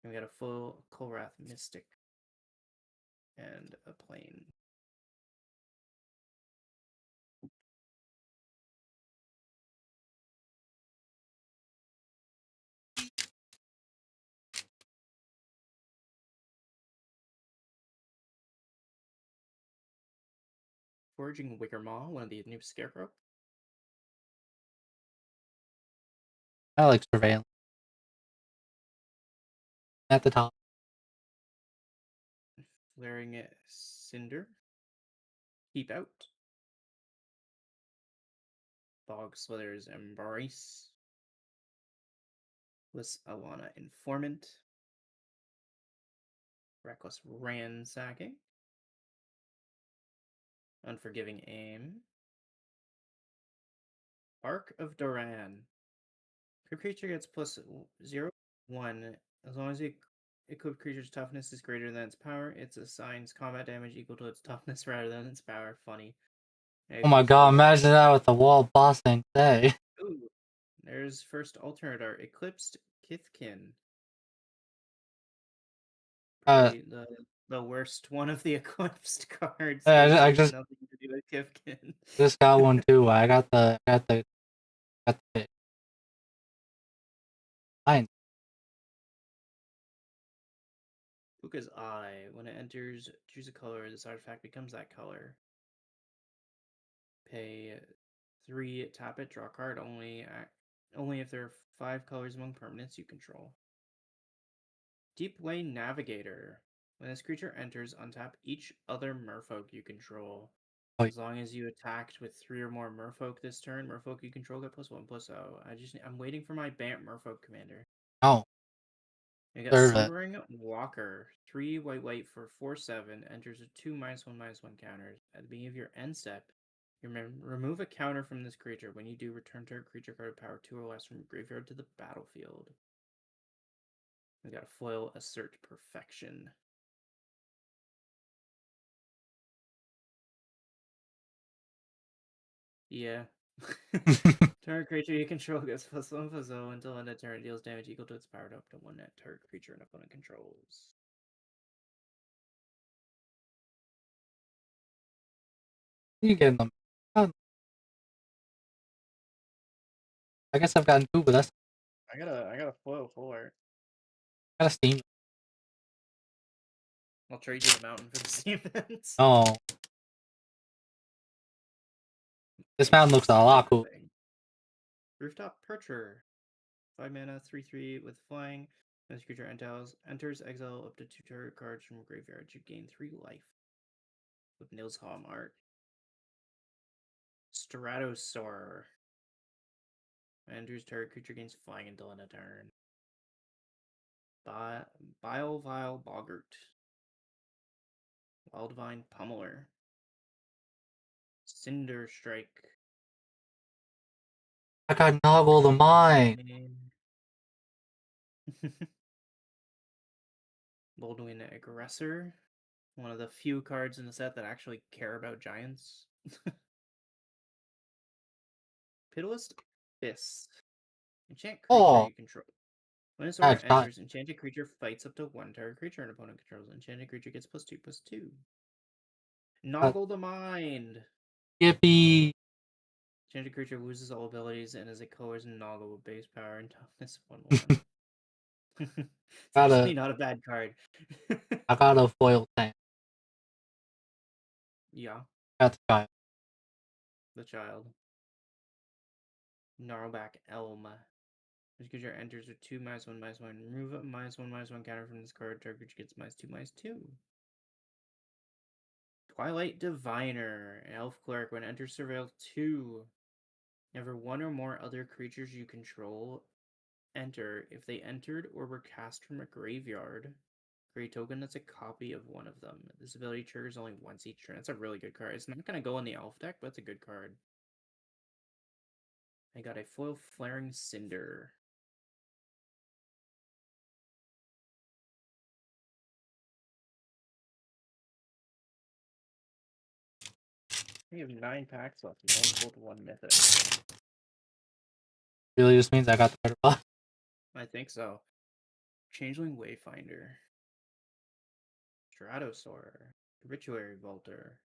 And we got a full Kolrath Mystic. And a plane. Foraging Wickermaw, one of the new Scarecrow. I like Surveillance. At the top. Flaring Cinder. Keep Out. Bogslither's Embrace. Liss Alana Informant. Reckless Ransacking. Unforgiving Aim. Arc of Doran. If your creature gets +0/+1, as long as the equipped creature's toughness is greater than its power, it assigns combat damage equal to its toughness rather than its power. Funny. I Oh my god, appreciate that. imagine that with the wall bossing today. Ooh, there's first alternate art. Eclipsed Kithkin. Probably the worst one of the Eclipsed cards. I Literally just nothing to do with Kithkin. got one too. I got the fine. Puka's Eye. When it enters, choose a color. This artifact becomes that color. Pay 3, tap it, draw a card. Only if there are 5 colors among permanents you control. Deep Way Navigator. When this creature enters, untap each other merfolk you control. Oh, As long as you attacked with 3 or more merfolk this turn, merfolk you control get +1/+0. I'm waiting for my Bant merfolk commander. oh, You got serve it. Slumbering Walker, 3 white for 4/7, enters with 2 -1/-1 counters. At the beginning of your end step, you remove a counter from this creature. When you do, return target creature card of power 2 or less from your graveyard to the battlefield. We got a foil Assert Perfection. Yeah. Target creature you control gets +1/+0 until end of turn. Deals damage equal to its power up to 1 net target creature an opponent controls. You getting them? Oh, I guess I've gotten 2, but that's I got a foil 4. kind of steam. I'll trade you the mountain for the Steamens. Oh, this mountain looks a lot cool. Rooftop Percher. 5 mana, 3/3 with flying. This creature enters exile up to 2 target cards from graveyard. You gain 3 life. With Nilsholm art. Stratosaur. Enters target creature gains flying until end of turn. Bilevile Boggart. Wildvine Pummeler. Cinder Strike. I got Noggle the Mine. Boldwin Aggressor. One of the few cards in the set that actually care about giants. Pitiless Fist. Enchant creature Oh, you control. When this aura that's giant. enters, enchanted creature fights up to 1 target creature an opponent controls. Enchanted creature gets +2/+2. Noggle the Mind. Yippee. Enchanted creature loses all abilities and is a color's Noggle with base power and toughness 1/1. It's actually not a bad card. I got a foil tank. Yeah, That's giant. the child. Gnarlback Elm. This creature enters with 2 -1/-1. Remove a -1/-1 counter from this card. Target creature gets -2/-2. Twilight Diviner. Elf Cleric. When enters Surveil 2. Never 1 or more other creatures you control enter. If they entered or were cast from a graveyard, create a token that's a copy of one of them. This ability triggers only once each turn. That's a really good card. It's not going to go in the Elf deck, but it's a good card. I got a foil Flaring Cinder. We have 9 packs left. We've only pulled 1 mythic. Really just means I got the better box. I think so. Changeling Wayfinder. Stratosaur. Rituary Vaulter.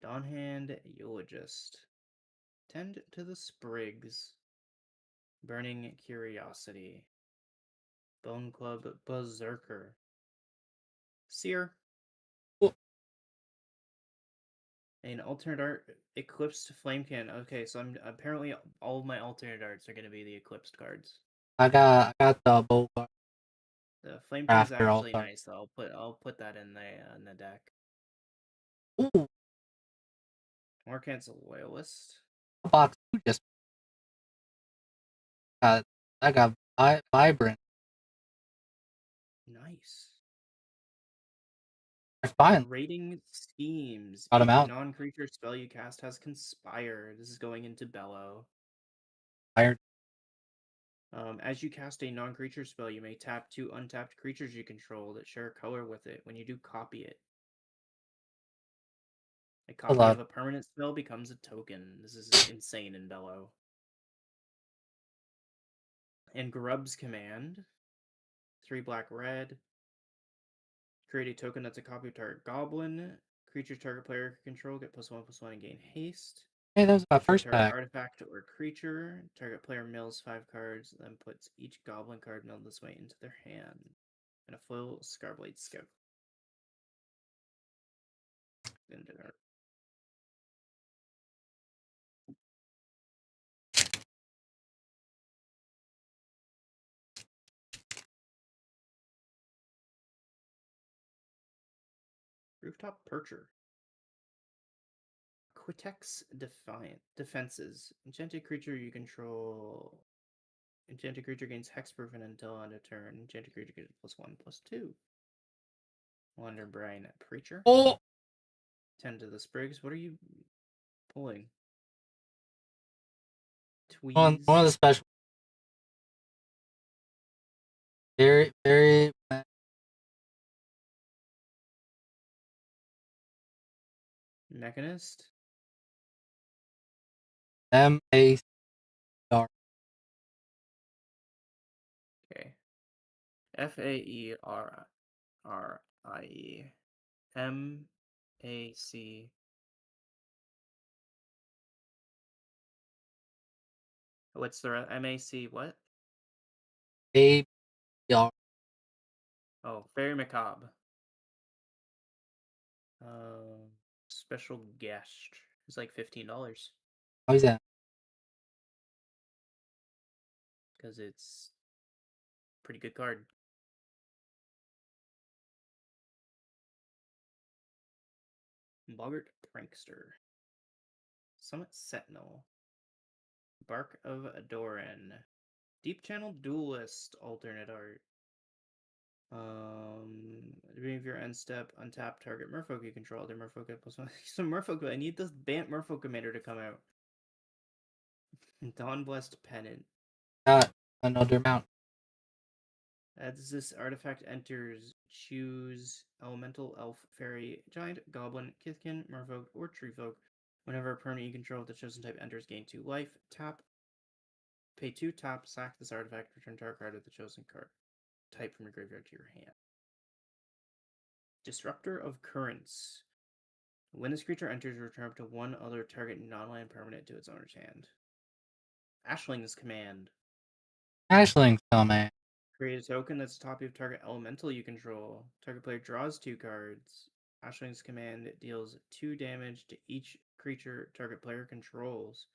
Dawnhand Eulogist. Tend to the Sprigs. Burning Curiosity. Bone Club Berserker. Seer. Cool. An alternate art Eclipsed Flamekin. Okay, so I'm apparently all of my alternate arts are going to be the Eclipsed cards. I got the bow card. The Flamekin's After all actually card. nice though. I'll put that in the deck. Ooh, Morkant's Loyalist. box 2 just got. I got vibrant. Nice. It's fine. Rating Schemes. Got him Each out. non-creature spell you cast has Conspire. This is going into Bellow. Fired. As you cast a non-creature spell, you may tap 2 untapped creatures you control that share a color with it. When you do, copy it. A copy of a permanent spell becomes a token. This is insane in Bellow. And Grub's Command. 3 black, red. Create a token that's a copy of target goblin. Creature target player can control get +1/+1 and gain haste. Hey, that was my first Target pack. artifact or creature. Target player mills 5 cards, then puts each goblin card milled this way into their hand. And a foil Scarblade Scout. Rooftop Percher. Quitex Defiant. Defenses. Enchanted creature you control. Enchanted creature gains hexproof until end of turn. Enchanted creature gets +1/+2. Wonderbrain Preacher. Oh! 10 to the Sprigs. What are you pulling? One Tweeze. of the special. Very, very. Mechanist. M-A-C-R. Okay. Faerie. M-A-C. What's the M-A-C what? A-R. Oh, Fairy Macabre. Special guest. It's like $15 How is that? because it's a pretty good card. Boggart Prankster. Summit Sentinel. Bark of Doran. Deep Channel Duelist alternate art. At the beginning of your end step, untap target merfolk you control. Other merfolk get +1. Some merfolk. I need this Bant merfolk commander to come out. Dawn Blessed Pennant. Got another mount. As this artifact enters, choose Elemental, Elf, Fairy, Giant, Goblin, Kithkin, Merfolk, or Treefolk. Whenever a permanent you control of the chosen type enters, gain 2 life. Tap. Pay 2 tap, sack this artifact, return target card of the chosen card type from your graveyard to your hand. Disruptor of Currents. When this creature enters, return up to 1 other target non-land permanent to its owner's hand. Ashling's Command. Ashling's coming. Create a token that's top of target elemental you control. Target player draws 2 cards. Ashling's Command deals 2 damage to each creature target player controls.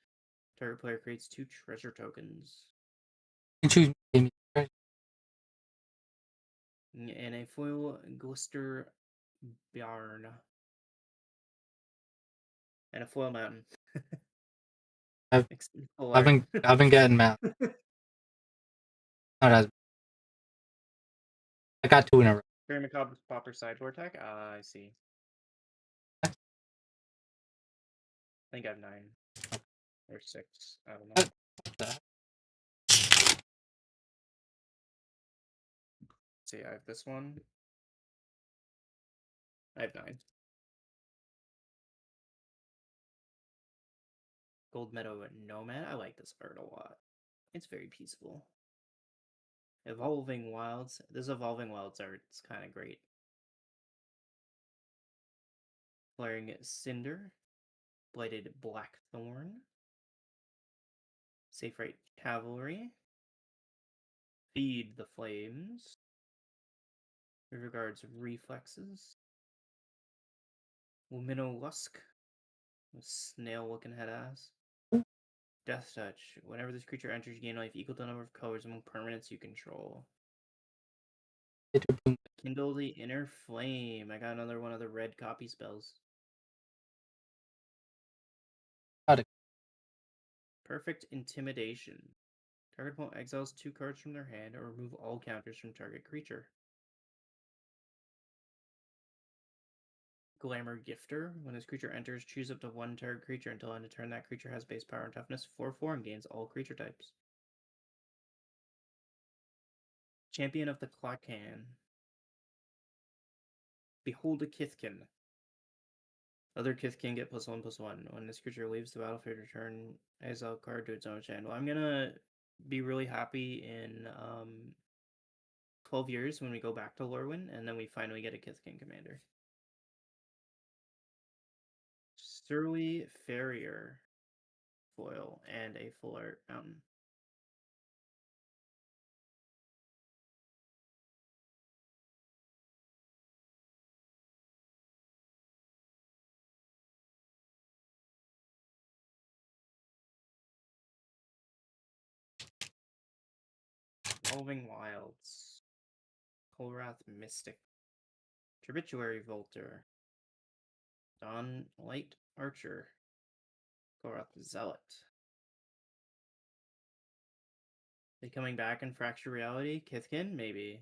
Target player creates 2 treasure tokens. You choose me. And a foil Glister Bjarn. And a foil mountain. I've Full art. been getting mad. Not as I got 2 in a row. Fairy Macabre Popper Sideboard attack? I see. I think I have 9. Or 6. I don't know. See, I have this one. I have 9. Gold Meadow Nomad. I like this art a lot. It's very peaceful. Evolving Wilds. This Evolving Wilds art is kind of great. Flaring Cinder. Blighted Blackthorn. Safe Right Cavalry. Feed the Flames. Regards Reflexes. Lumino Lusk. Snail looking head ass. Death Touch. Whenever this creature enters, you gain life equal to the number of colors among permanents you control. Kindle the Inner Flame. I got another one of the red copy spells. Got it. Perfect Intimidation. Target opponent exiles 2 cards from their hand or remove all counters from target creature. Glamour Gifter. When this creature enters, choose up to 1 target creature until end of turn. That creature has base power and toughness 4/4 and gains all creature types. Champion of the Klakan. Behold a Kithkin. Other Kithkin get +1/+1. When this creature leaves the battlefield, return exile card to its own hand. Well, I'm gonna be really happy in 12 years when we go back to Lorwyn, and then we finally get a Kithkin commander. Surly Farrier foil and a full art mountain. Evolving Wilds. Colrath Mystic. Tributary Volter. Dawn Light Archer. Goroth Zealot. They coming back in Fracture Reality? Kithkin? Maybe.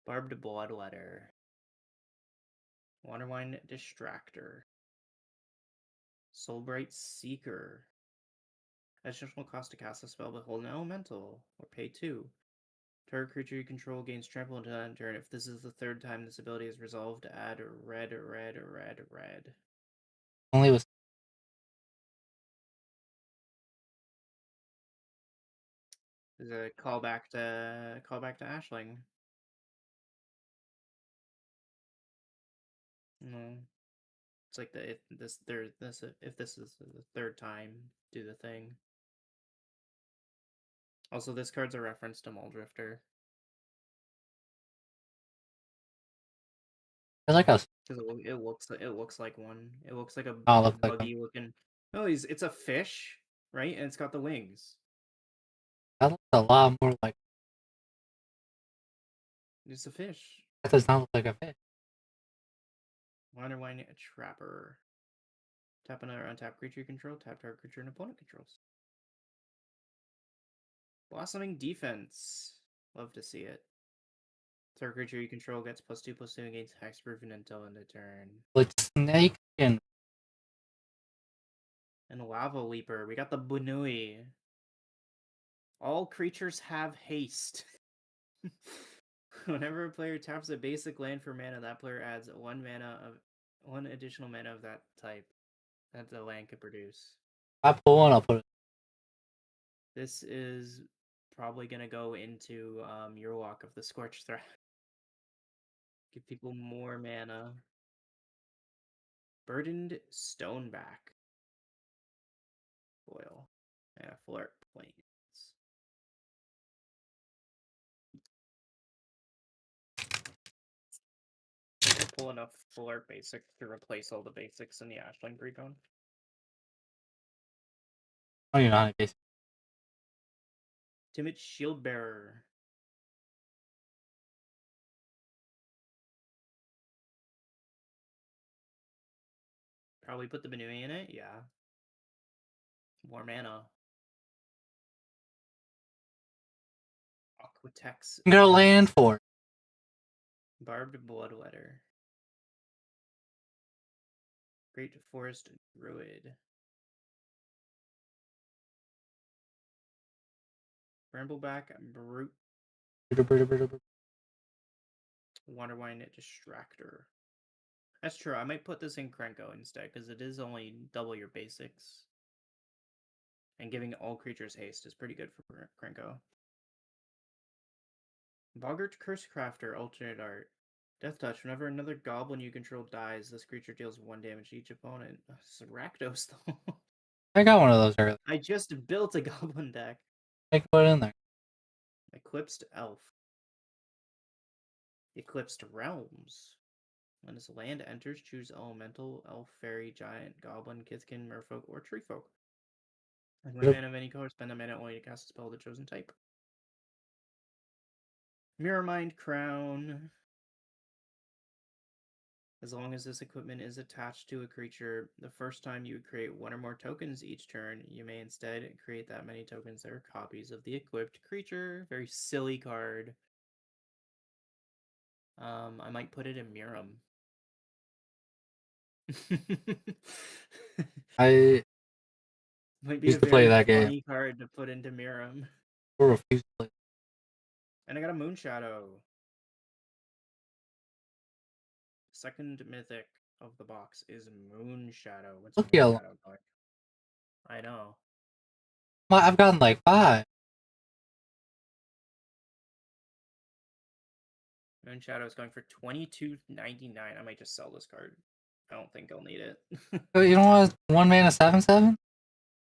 Barbed Bloodletter. Waterwine Distractor. Soulbright Seeker. Additional cost to cast a spell but hold an elemental, or pay 2. Target creature you control gains trample until end turn. If this is the third time this ability is resolved, add red. Only with Is a callback to Ashling. No. It's like if this is the third time, do the thing. Also, this card's a reference to Muldrifter. it's like a Because it looks like one. It looks like a look like buggy looking. No, it's a fish, right? And it's got the wings. that looks a lot more like It's a fish. that does not look like a fish. Wine Trapper. Tap another untap creature you control. Tap target creature an opponent controls. Blossoming Defense. Love to see it. Target creature you control gets +2/+2 against hexproof until end of turn. With snake skin. And Lava Leaper. We got the Bunui. All creatures have haste. Whenever a player taps a basic land for mana, that player adds one additional mana of that type that the land could produce. I pull one, I'll put it. This is probably gonna go into your walk of the Scorch Threat. Give people more mana. Burdened Stoneback. Foil. Yeah, Flirt Plains. We'll pull enough Flirt basics to replace all the basics in the Ashling Precon. Oh, you're not a basic. Timid Shieldbearer. Probably put the Benui in it, yeah. More mana. Aquatex. I'm gonna land for it. Barbed Bloodletter. Great Forest Druid. Brambleback Brute. Waterwine Distractor. That's true. I might put this in Krenko instead, because it is only double your basics. And giving all creatures haste is pretty good for Krenko. Boggart Cursecrafter, alternate art. Death Touch. Whenever another goblin you control dies, this creature deals 1 damage to each opponent. It's Rakdos, though. I got one of those earlier. I just built a goblin deck. I can put it in there. Eclipsed Elf. Eclipsed Realms. When this land enters, choose elemental, elf, fairy, giant, goblin, kithkin, merfolk, or treefolk. And when mana of any color, spend a mana only to cast a spell of the chosen type. Mirrormind Crown. As long as this equipment is attached to a creature, the first time you create 1 or more tokens each turn, you may instead create that many tokens that are copies of the equipped creature. Very silly card. I might put it in Miram. I might be used a to play very that game. funny card to put into Miram. Or refuse to play. And I got a Moonshadow. Second mythic of the box is Moonshadow. What's Look yellow. Moonshadow like? I know. I've gotten like 5. Moonshadow is going for $22.99. I might just sell this card. I don't think I'll need it. You don't want 1 mana 7/7?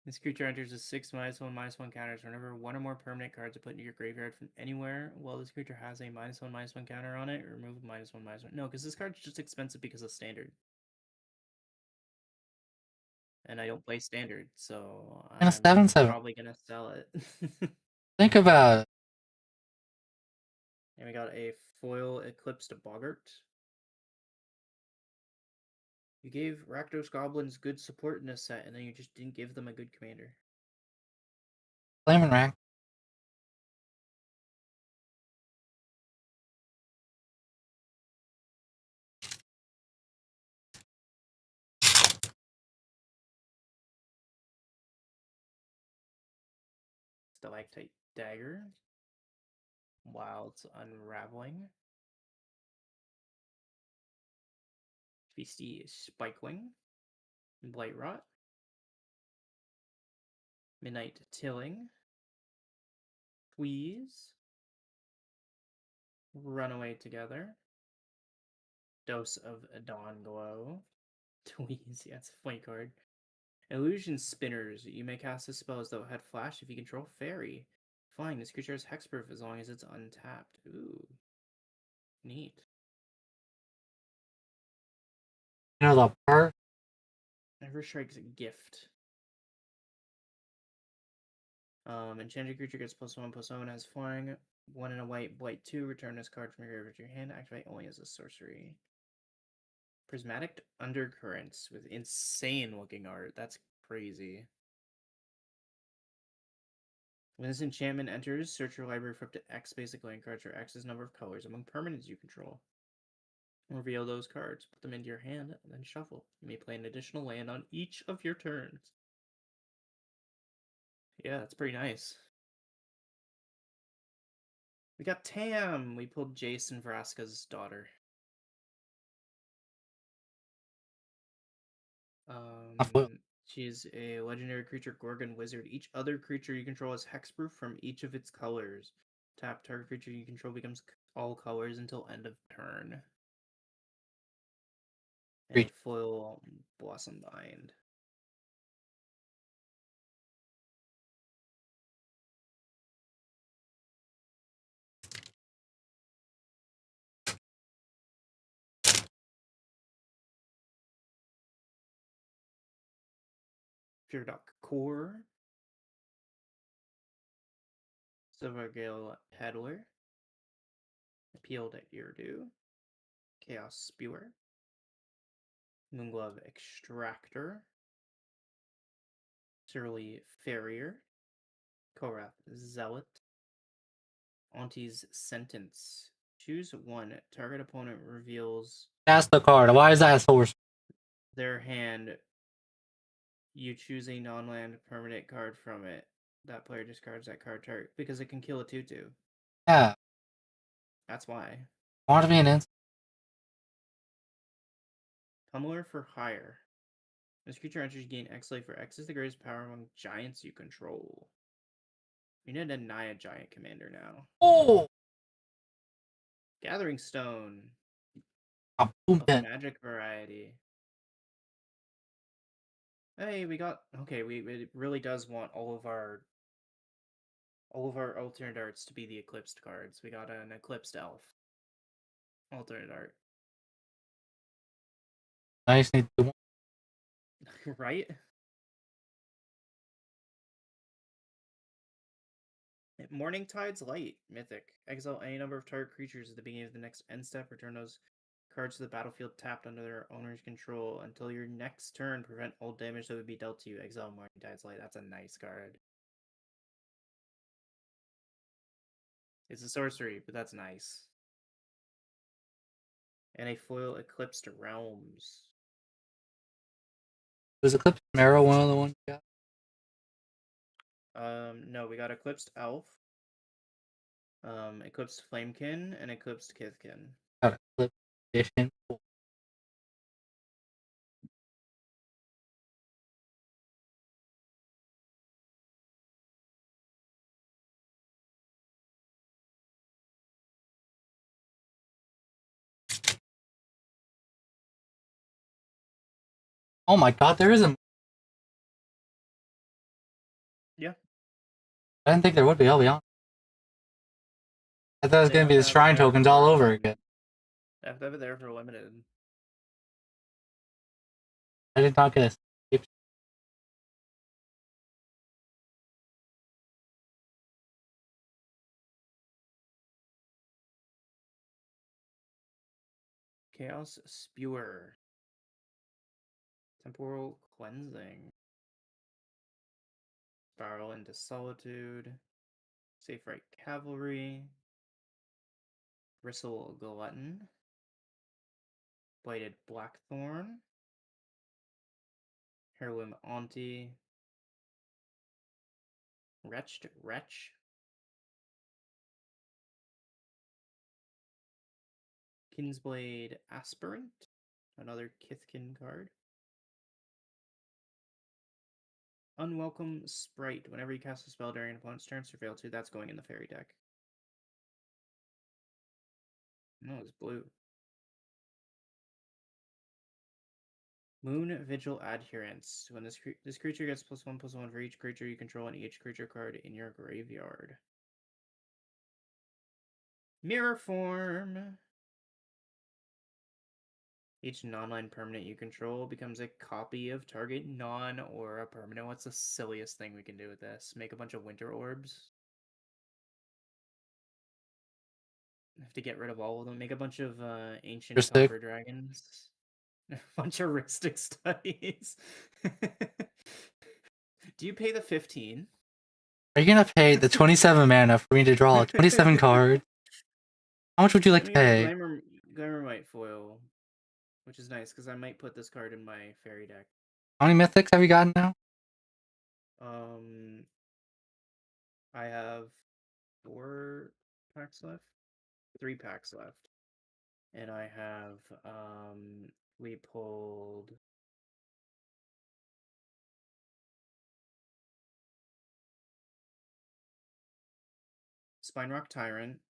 This creature enters with 6 -1/-1 counters. Whenever 1 or more permanent cards are put into your graveyard from anywhere, while this creature has a -1/-1 counter on it, remove a -1/-1. No, because this card's just expensive because of standard. And I don't play standard, so And a I'm 7/7. probably gonna sell it. Think about it. And we got a foil Eclipsed Boggart. You gave Rakdos Goblins good support in this set, and then you just didn't give them a good commander. Flaming Rack. Stalactite Dagger. Wilds Unraveling. Feisty Spikewing. Blight Rot. Midnight Tilling. Tweeze. Runaway Together. Dose of Dawn Glow. Tweeze, yeah, it's a funny card. Illusion Spinners. You may cast a spell as though it had flash if you control Fairy. Flying, this creature is hexproof as long as it's untapped. Ooh. Neat. You know the part? Never Strike's a gift. Enchanted creature gets +1/+1, has flying. 1 and a white, blight 2. Return this card from your graveyard to your hand. Activate only as a sorcery. Prismatic Undercurrents with insane looking art. That's crazy. When this enchantment enters, search your library for up to X basic land cards or X's number of colors among permanents you control. Reveal those cards, put them into your hand, and then shuffle. You may play an additional land on each of your turns. Yeah, that's pretty nice. We got Tam! We pulled Jason Vraska's daughter. She's a legendary creature, Gorgon Wizard. Each other creature you control is hexproof from each of its colors. Tap target creature you control becomes all colors until end of turn. And a foil Blossom Bind. Pure Duck Core. Silvergale Peddler. Appeal to Irdu. Chaos Spewer. Moonglove Extractor. Surly Farrier. Korath Zealot. Auntie's Sentence. Choose one. Target opponent reveals Cast the card. Why is that a source? their hand. You choose a non-land permanent card from it. That player discards that card target because it can kill a 2/2. Yeah. That's why. I want to be an instant. Pummeler for Hire. This creature enters, you gain X life, for X is the greatest power among giants you control. You need to deny a giant commander now. Oh! Gathering Stone. A boom Of magic variety. Hey, we got... Okay, it really does want all of our alternate arts to be the Eclipsed cards. We got an Eclipsed Elf. Alternate art. Nice, need to do one. Right? Morning Tide's Light, Mythic. Exile any number of target creatures at the beginning of the next end step. Return those cards to the battlefield tapped under their owner's control until your next turn. Prevent all damage that would be dealt to you. Exile Morning Tide's Light. That's a nice card. It's a sorcery, but that's nice. And a foil Eclipsed Realms. Was Eclipsed Marrow one of the ones you got? No, we got Eclipsed Elf, Eclipsed Flamekin, and Eclipsed Kithkin. Got Eclipsed Edition. Cool. Oh my god, there is a... Yeah. I didn't think there would be, I'll be honest. I thought it was They going to be have the to have it Shrine there tokens for all over limited. again. They have to have it there for limited. I did not get a... Chaos Spewer. Temporal Cleansing. Spiral into Solitude. Safe Right Cavalry. Bristle Glutton. Blighted Blackthorn. Heirloom Auntie. Wretched Wretch. Kinsblade Aspirant. Another Kithkin card. Unwelcome Sprite. Whenever you cast a spell during an opponent's turn, or fail to, that's going in the fairy deck. No, it's blue. Moon Vigil Adherence. When this creature gets +1/+1 for each creature you control and each creature card in your graveyard. Mirror Form. Each non-land permanent you control becomes a copy of target non-aura permanent. What's the silliest thing we can do with this? Make a bunch of winter orbs? I have to get rid of all of them. Make a bunch of ancient Rhystic. copper dragons. A bunch of Rhystic studies. Do you pay the 15? Are you gonna pay the 27 mana for me to draw 27 cards? How much would you like to pay? Glamourmite foil, which is nice because I might put this card in my fairy deck. How many mythics have you gotten now? I have 4 packs left, 3 packs left, and I have we pulled Spinerock Tyrant,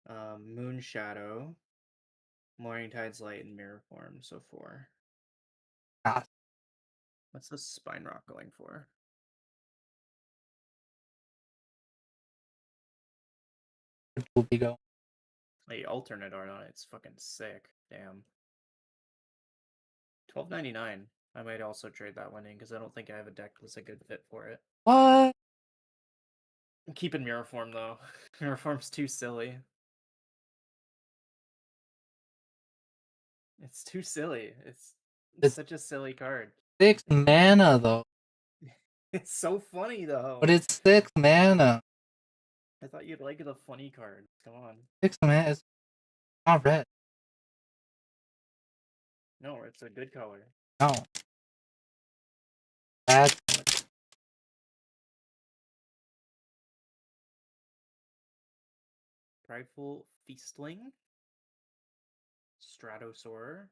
Moon Shadow, Morning Tide's Light, and Mirror Form. So 4. Ah, What's the Spinerock going for? will be go. The alternate art on it. It's fucking sick. Damn. $12.99. I might also trade that one in because I don't think I have a deck that's a good fit for it. What? I'm keeping Mirror Form though. Mirror Form's too silly. It's too silly. It's such a silly card. 6 mana though. It's so funny though. But it's 6 mana. I thought you'd like the funny card. Come on. 6 mana is not red. No, it's a good color. No. Bad. Prideful Feastling. Stratosaur.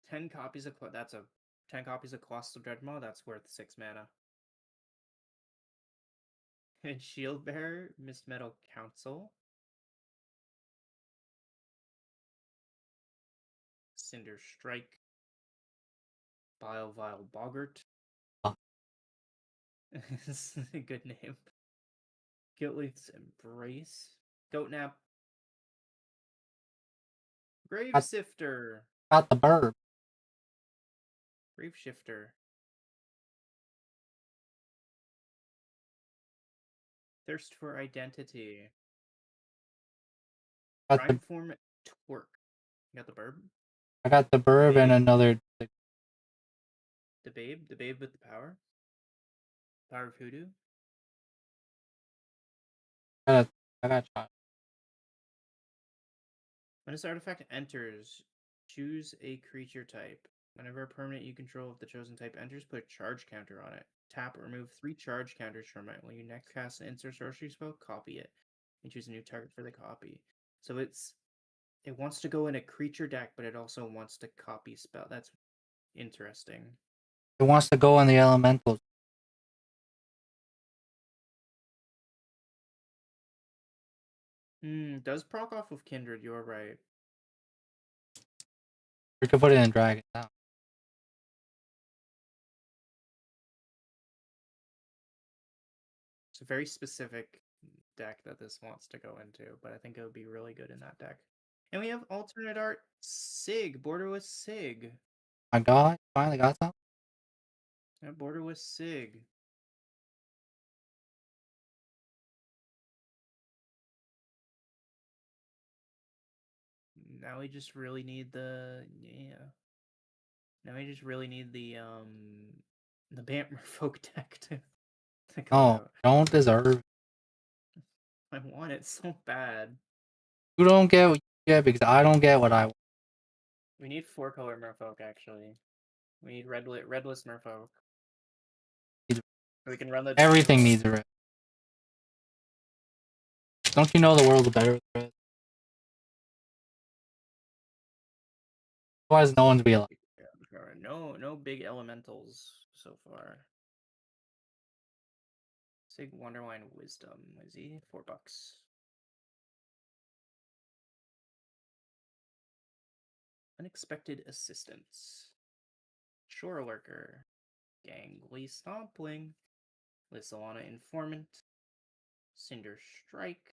10 copies of that's a 10 copies of Colossal Dreadmaw. That's worth 6 mana. And Shieldbearer, Mist Metal Council. Cinder Strike. Vile Boggart. Oh. This is a good name. Guiltleaf's Embrace. Goatnap. Grave Sifter. Got the burb. Grave Shifter. Thirst for Identity. Prime Form Twerk. You got the burb? I got the burb and another. The babe with the power. Power of Hoodoo. I got shot. When this artifact enters, choose a creature type. Whenever a permanent you control of the chosen type enters, put a charge counter on it. Tap or remove 3 charge counters from it. When you next cast an instant sorcery spell, copy it. And choose a new target for the copy. So it wants to go in a creature deck, but it also wants to copy spell. That's interesting. It wants to go on the elementals. Does proc off of Kindred, you're right. We could put it in Dragon now. It's a very specific deck that this wants to go into, but I think it would be really good in that deck. And we have alternate art Sig, border with Sig. My god, finally got some. Yeah, border with Sig. Now we just really need the Now we just really need the Bantmer folk deck to come No, out. don't deserve. I want it so bad. You don't get what you get because I don't get what I want. We need 4-color Merfolk actually. We need redless Merfolk. So we can run the Everything needs a red. Don't you know the world's better with red? Otherwise, no one's be alive. No big elementals so far. Sig Wonderwine Wisdom. Is he $4? Unexpected Assistance. Shore Lurker. Gangly Stompling. Lissalana Informant. Cinder Strike.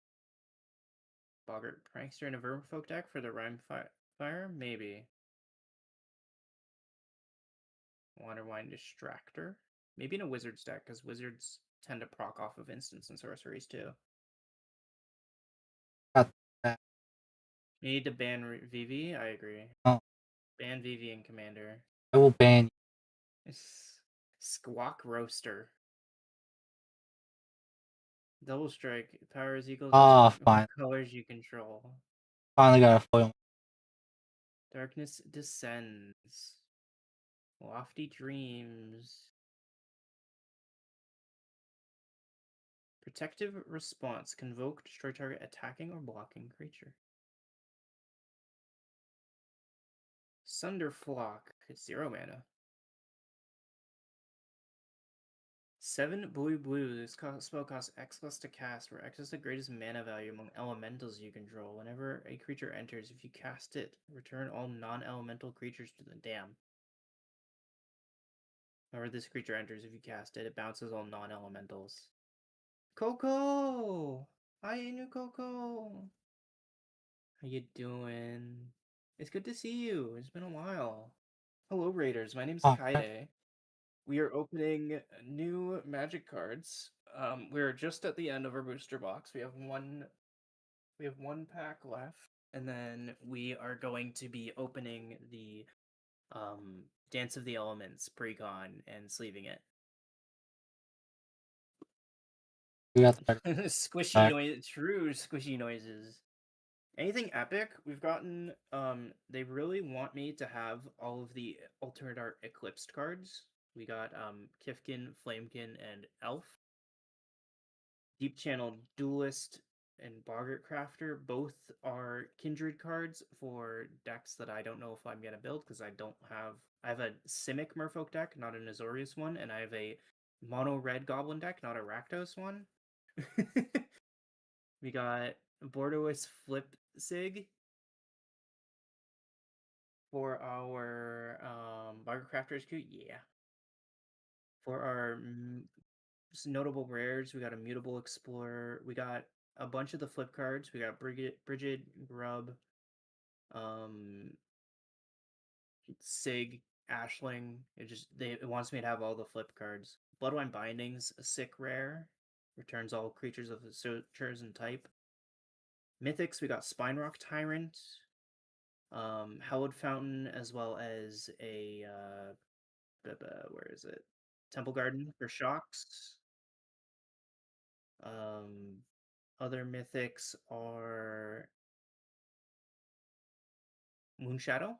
Boggart Prankster in a Vermfolk deck for the Rhyme Fire? Maybe. Wonderwine Distractor. Maybe in a Wizards deck, because Wizards tend to proc off of instants and sorceries too. Got that. You need to ban Vivi? I agree. Oh. Ban Vivi and Commander. I will ban you. Squawk Roaster. Double Strike. Power is equal Ah, to fine. colors you control. Finally got a foil. Darkness Descends. Lofty Dreams. Protective Response. Convoke, destroy target attacking or blocking creature. Sunderflock. It's 0 mana. 7 blue. This spell costs X plus to cast, where X is the greatest mana value among elementals you control. Whenever a creature enters, if you cast it, return all non-elemental creatures to the dam. Whenever this creature enters, if you cast it, it bounces all non-elementals. Coco! Hi, new Coco! How you doing? It's good to see you. It's been a while. Hello, Raiders. My name's Oh, Kaede. We are opening new Magic cards. We're just at the end of our booster box. We have one pack left, and then we are going to be opening the Dance of the Elements precon and sleeving it. we got the Squishy noise, true squishy noises. Anything epic? We've gotten they really want me to have all of the alternate art Eclipsed cards. We got Kifkin, Flamekin, and Elf. Deep Channel Duelist and Boggart Crafter both are kindred cards for decks that I don't know if I'm gonna build because I have a Simic Merfolk deck, not an Azorius one, and I have a mono red goblin deck, not a Rakdos one. We got Bordeaux Flip Sig for our Boggart Crafter HQ, yeah. For our notable rares, we got a Mutable Explorer. We got a bunch of the flip cards. We got Bridget, Grub, Sig, Ashling. It wants me to have all the flip cards. Bloodwine Bindings, a sick rare. Returns all creatures of the chosen type. Mythics, we got Spinerock Tyrant, Hallowed Fountain, as well as a where is it? Temple Garden for shocks. Other mythics are Moonshadow.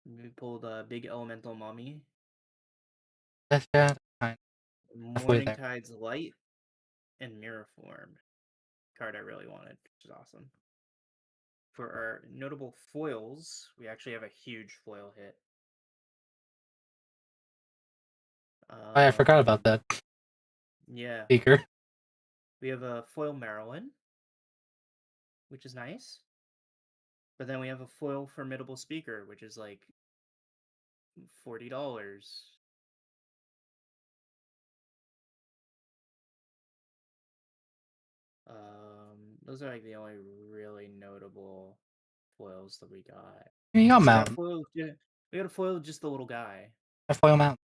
We pulled a Big Elemental Mommy. That's kind of halfway Morning there. Tide's Light and Mirror Form. Card I really wanted, which is awesome. For our notable foils, we actually have a huge foil hit. Oh, I forgot about that. Yeah. Speaker. We have a foil Marilyn, which is nice. But then we have a foil Formidable Speaker, which is like $40. Those are like the only really notable foils that we got. You got We got a Mountain. foil. We got a foil, just the little guy. A foil Mountain.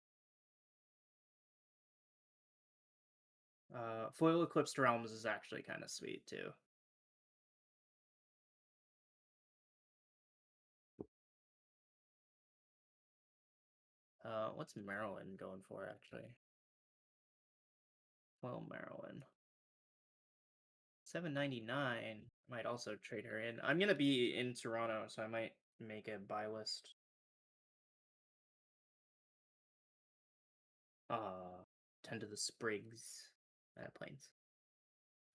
Foil Eclipsed Realms is actually kind of sweet too. What's Maryland going for actually? Well, Maryland. 799. Might also trade her in. I'm gonna be in Toronto, so I might make a buy list. Tend to the Sprigs planes.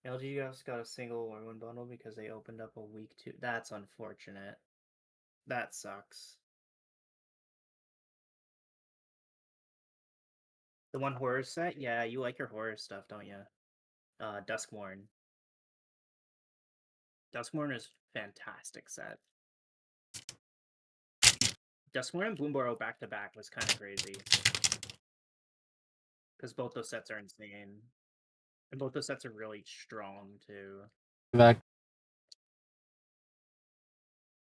LG got a single Lorwyn bundle because they opened up a week two. That's unfortunate. That sucks. The one horror set? Yeah, you like your horror stuff, don't you? Duskmourn. Duskmourn is fantastic set. Duskmourn and Bloomborough back to back was kind of crazy. Because both those sets are insane. And both those sets are really strong too. Back.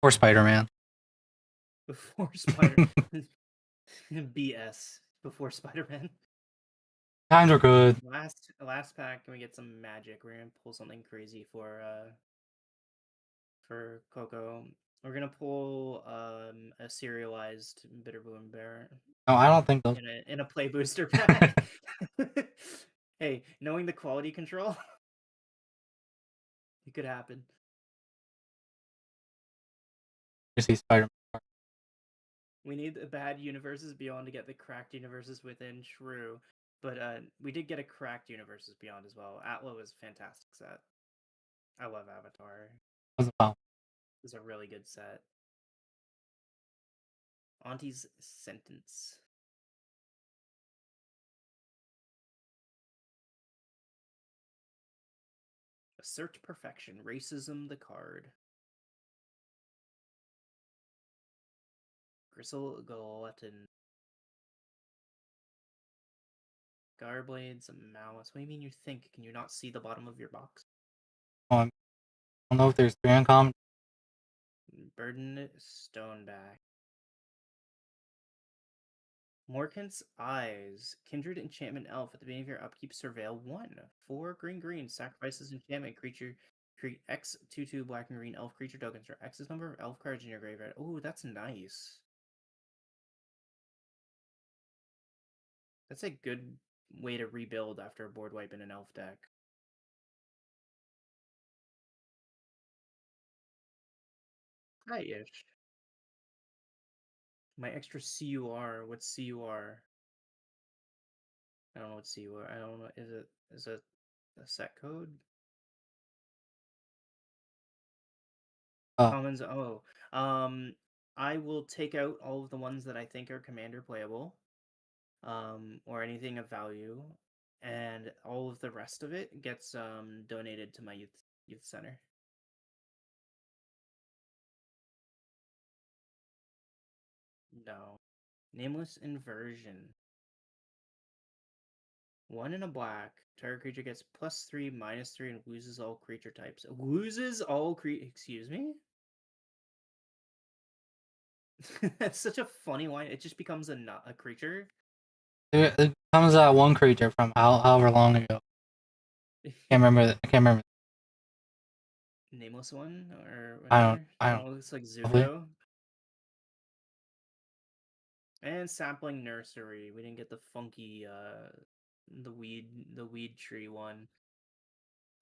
Or Spider-Man. Before Spider BS. Before Spider-Man. Times are good. Last pack, can we get some magic? We're gonna pull something crazy for Coco. We're gonna pull a serialized Bitterboom Bear. No, I don't think those. In a play booster pack. Hey, knowing the quality control, it could happen. You see Spider-Man. We need the bad universes beyond to get the cracked universes within. True, but we did get a cracked universes beyond as well. Atlo is a fantastic set. I love Avatar. It's a really good set. Auntie's Sentence. Assert Perfection. Racism the card. Gristle Glutton. Garblades, Malice. What do you mean you think? Can you not see the bottom of your box? I don't know if there's 3 uncommon. Burden Stoneback. Morkant's Eyes. Kindred Enchantment Elf. At the beginning of your upkeep, surveil 1. 4 green. Sacrifices enchantment creature. Create X 2/2 black and green elf creature tokens for X's number of elf cards in your graveyard. Oh, that's nice. That's a good way to rebuild after a board wipe in an elf deck. Hi-ish. My extra CUR. What's CUR? I don't know what CUR. I don't know. Is it a set code? Commons. Oh, I will take out all of the ones that I think are commander playable, or anything of value, and all of the rest of it gets donated to my youth center. No, Nameless Inversion. 1 in a black. Target creature gets +3, -3, and loses all creature types. Loses all Excuse me? That's such a funny line. It just becomes a creature. It comes out one creature from however long ago. Can't remember. I can't remember. Nameless one or I whatever. don't. Oh, it looks like Probably. Zuko. And Sapling Nursery. We didn't get the funky the weed tree one.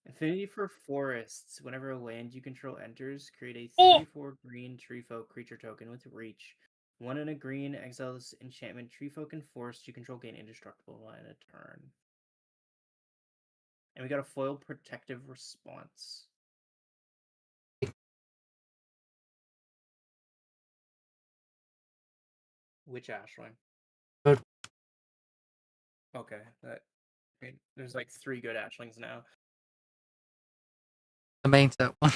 Affinity for Forests. Whenever a land you control enters, create a 3/4 green tree folk creature token with reach. 1 in a green, exile this enchantment. Tree folk and forest you control gain indestructible in a turn. And we got a foil protective response. Which Ashling? Good. Okay, there's like 3 good Ashlings now. The main set one.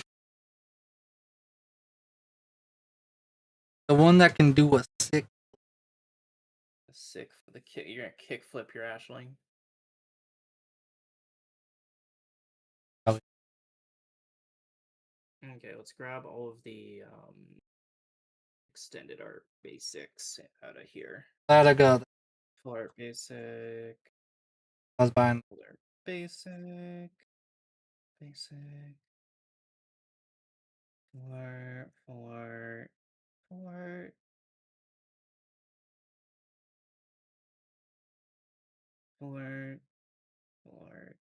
The one that can do a sick. Sick for the kick. You're gonna kick flip your Ashling. Probably. Okay, let's grab all of the extended art basics out of here. Glad I got. Full art basic. I was buying. Full art basic. Basic. Full art. Full art. Full art.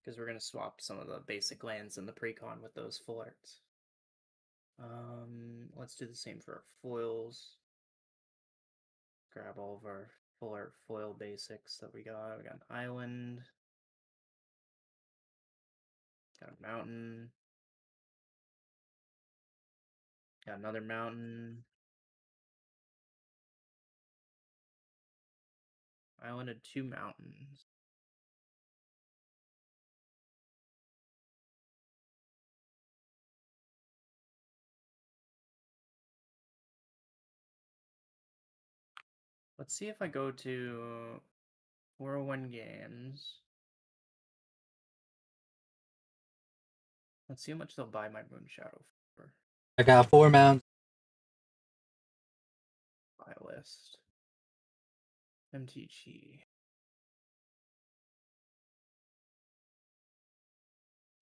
Because we're going to swap some of the basic lands in the precon with those full arts. Let's do the same for our foils. Grab all of our full art foil basics that we got. We got an island. Got a mountain. Got another mountain. Island and 2 mountains. Let's see if I go to 401 Games. Let's see how much they'll buy my Moon Shadow for. I got 4 mounts. Buy list. MTG.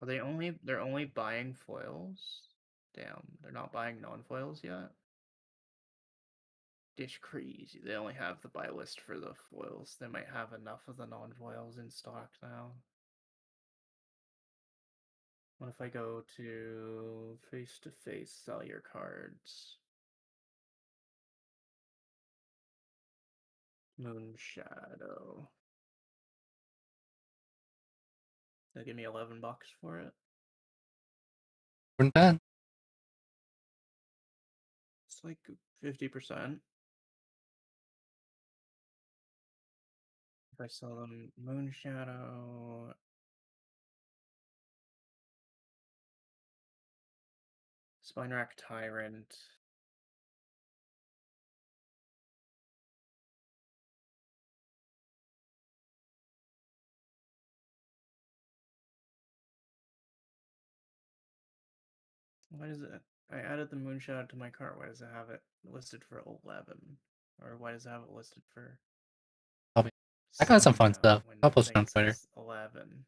Are they're only buying foils? Damn, they're not buying non-foils yet? Dish crazy. They only have the buy list for the foils. They might have enough of the non-foils in stock now. What if I go to face-to-face, sell your cards? Moon Shadow. They'll give me $11 for it. From 10. It's like 50%. If I sell them Moon Shadow, Spine Rack Tyrant. Why does it? I added the Moon Shadow to my cart. Why does it have it listed for 11? Or why does it have it listed for I got some 7 fun now stuff. when I'll the post it thing on Twitter. says 11?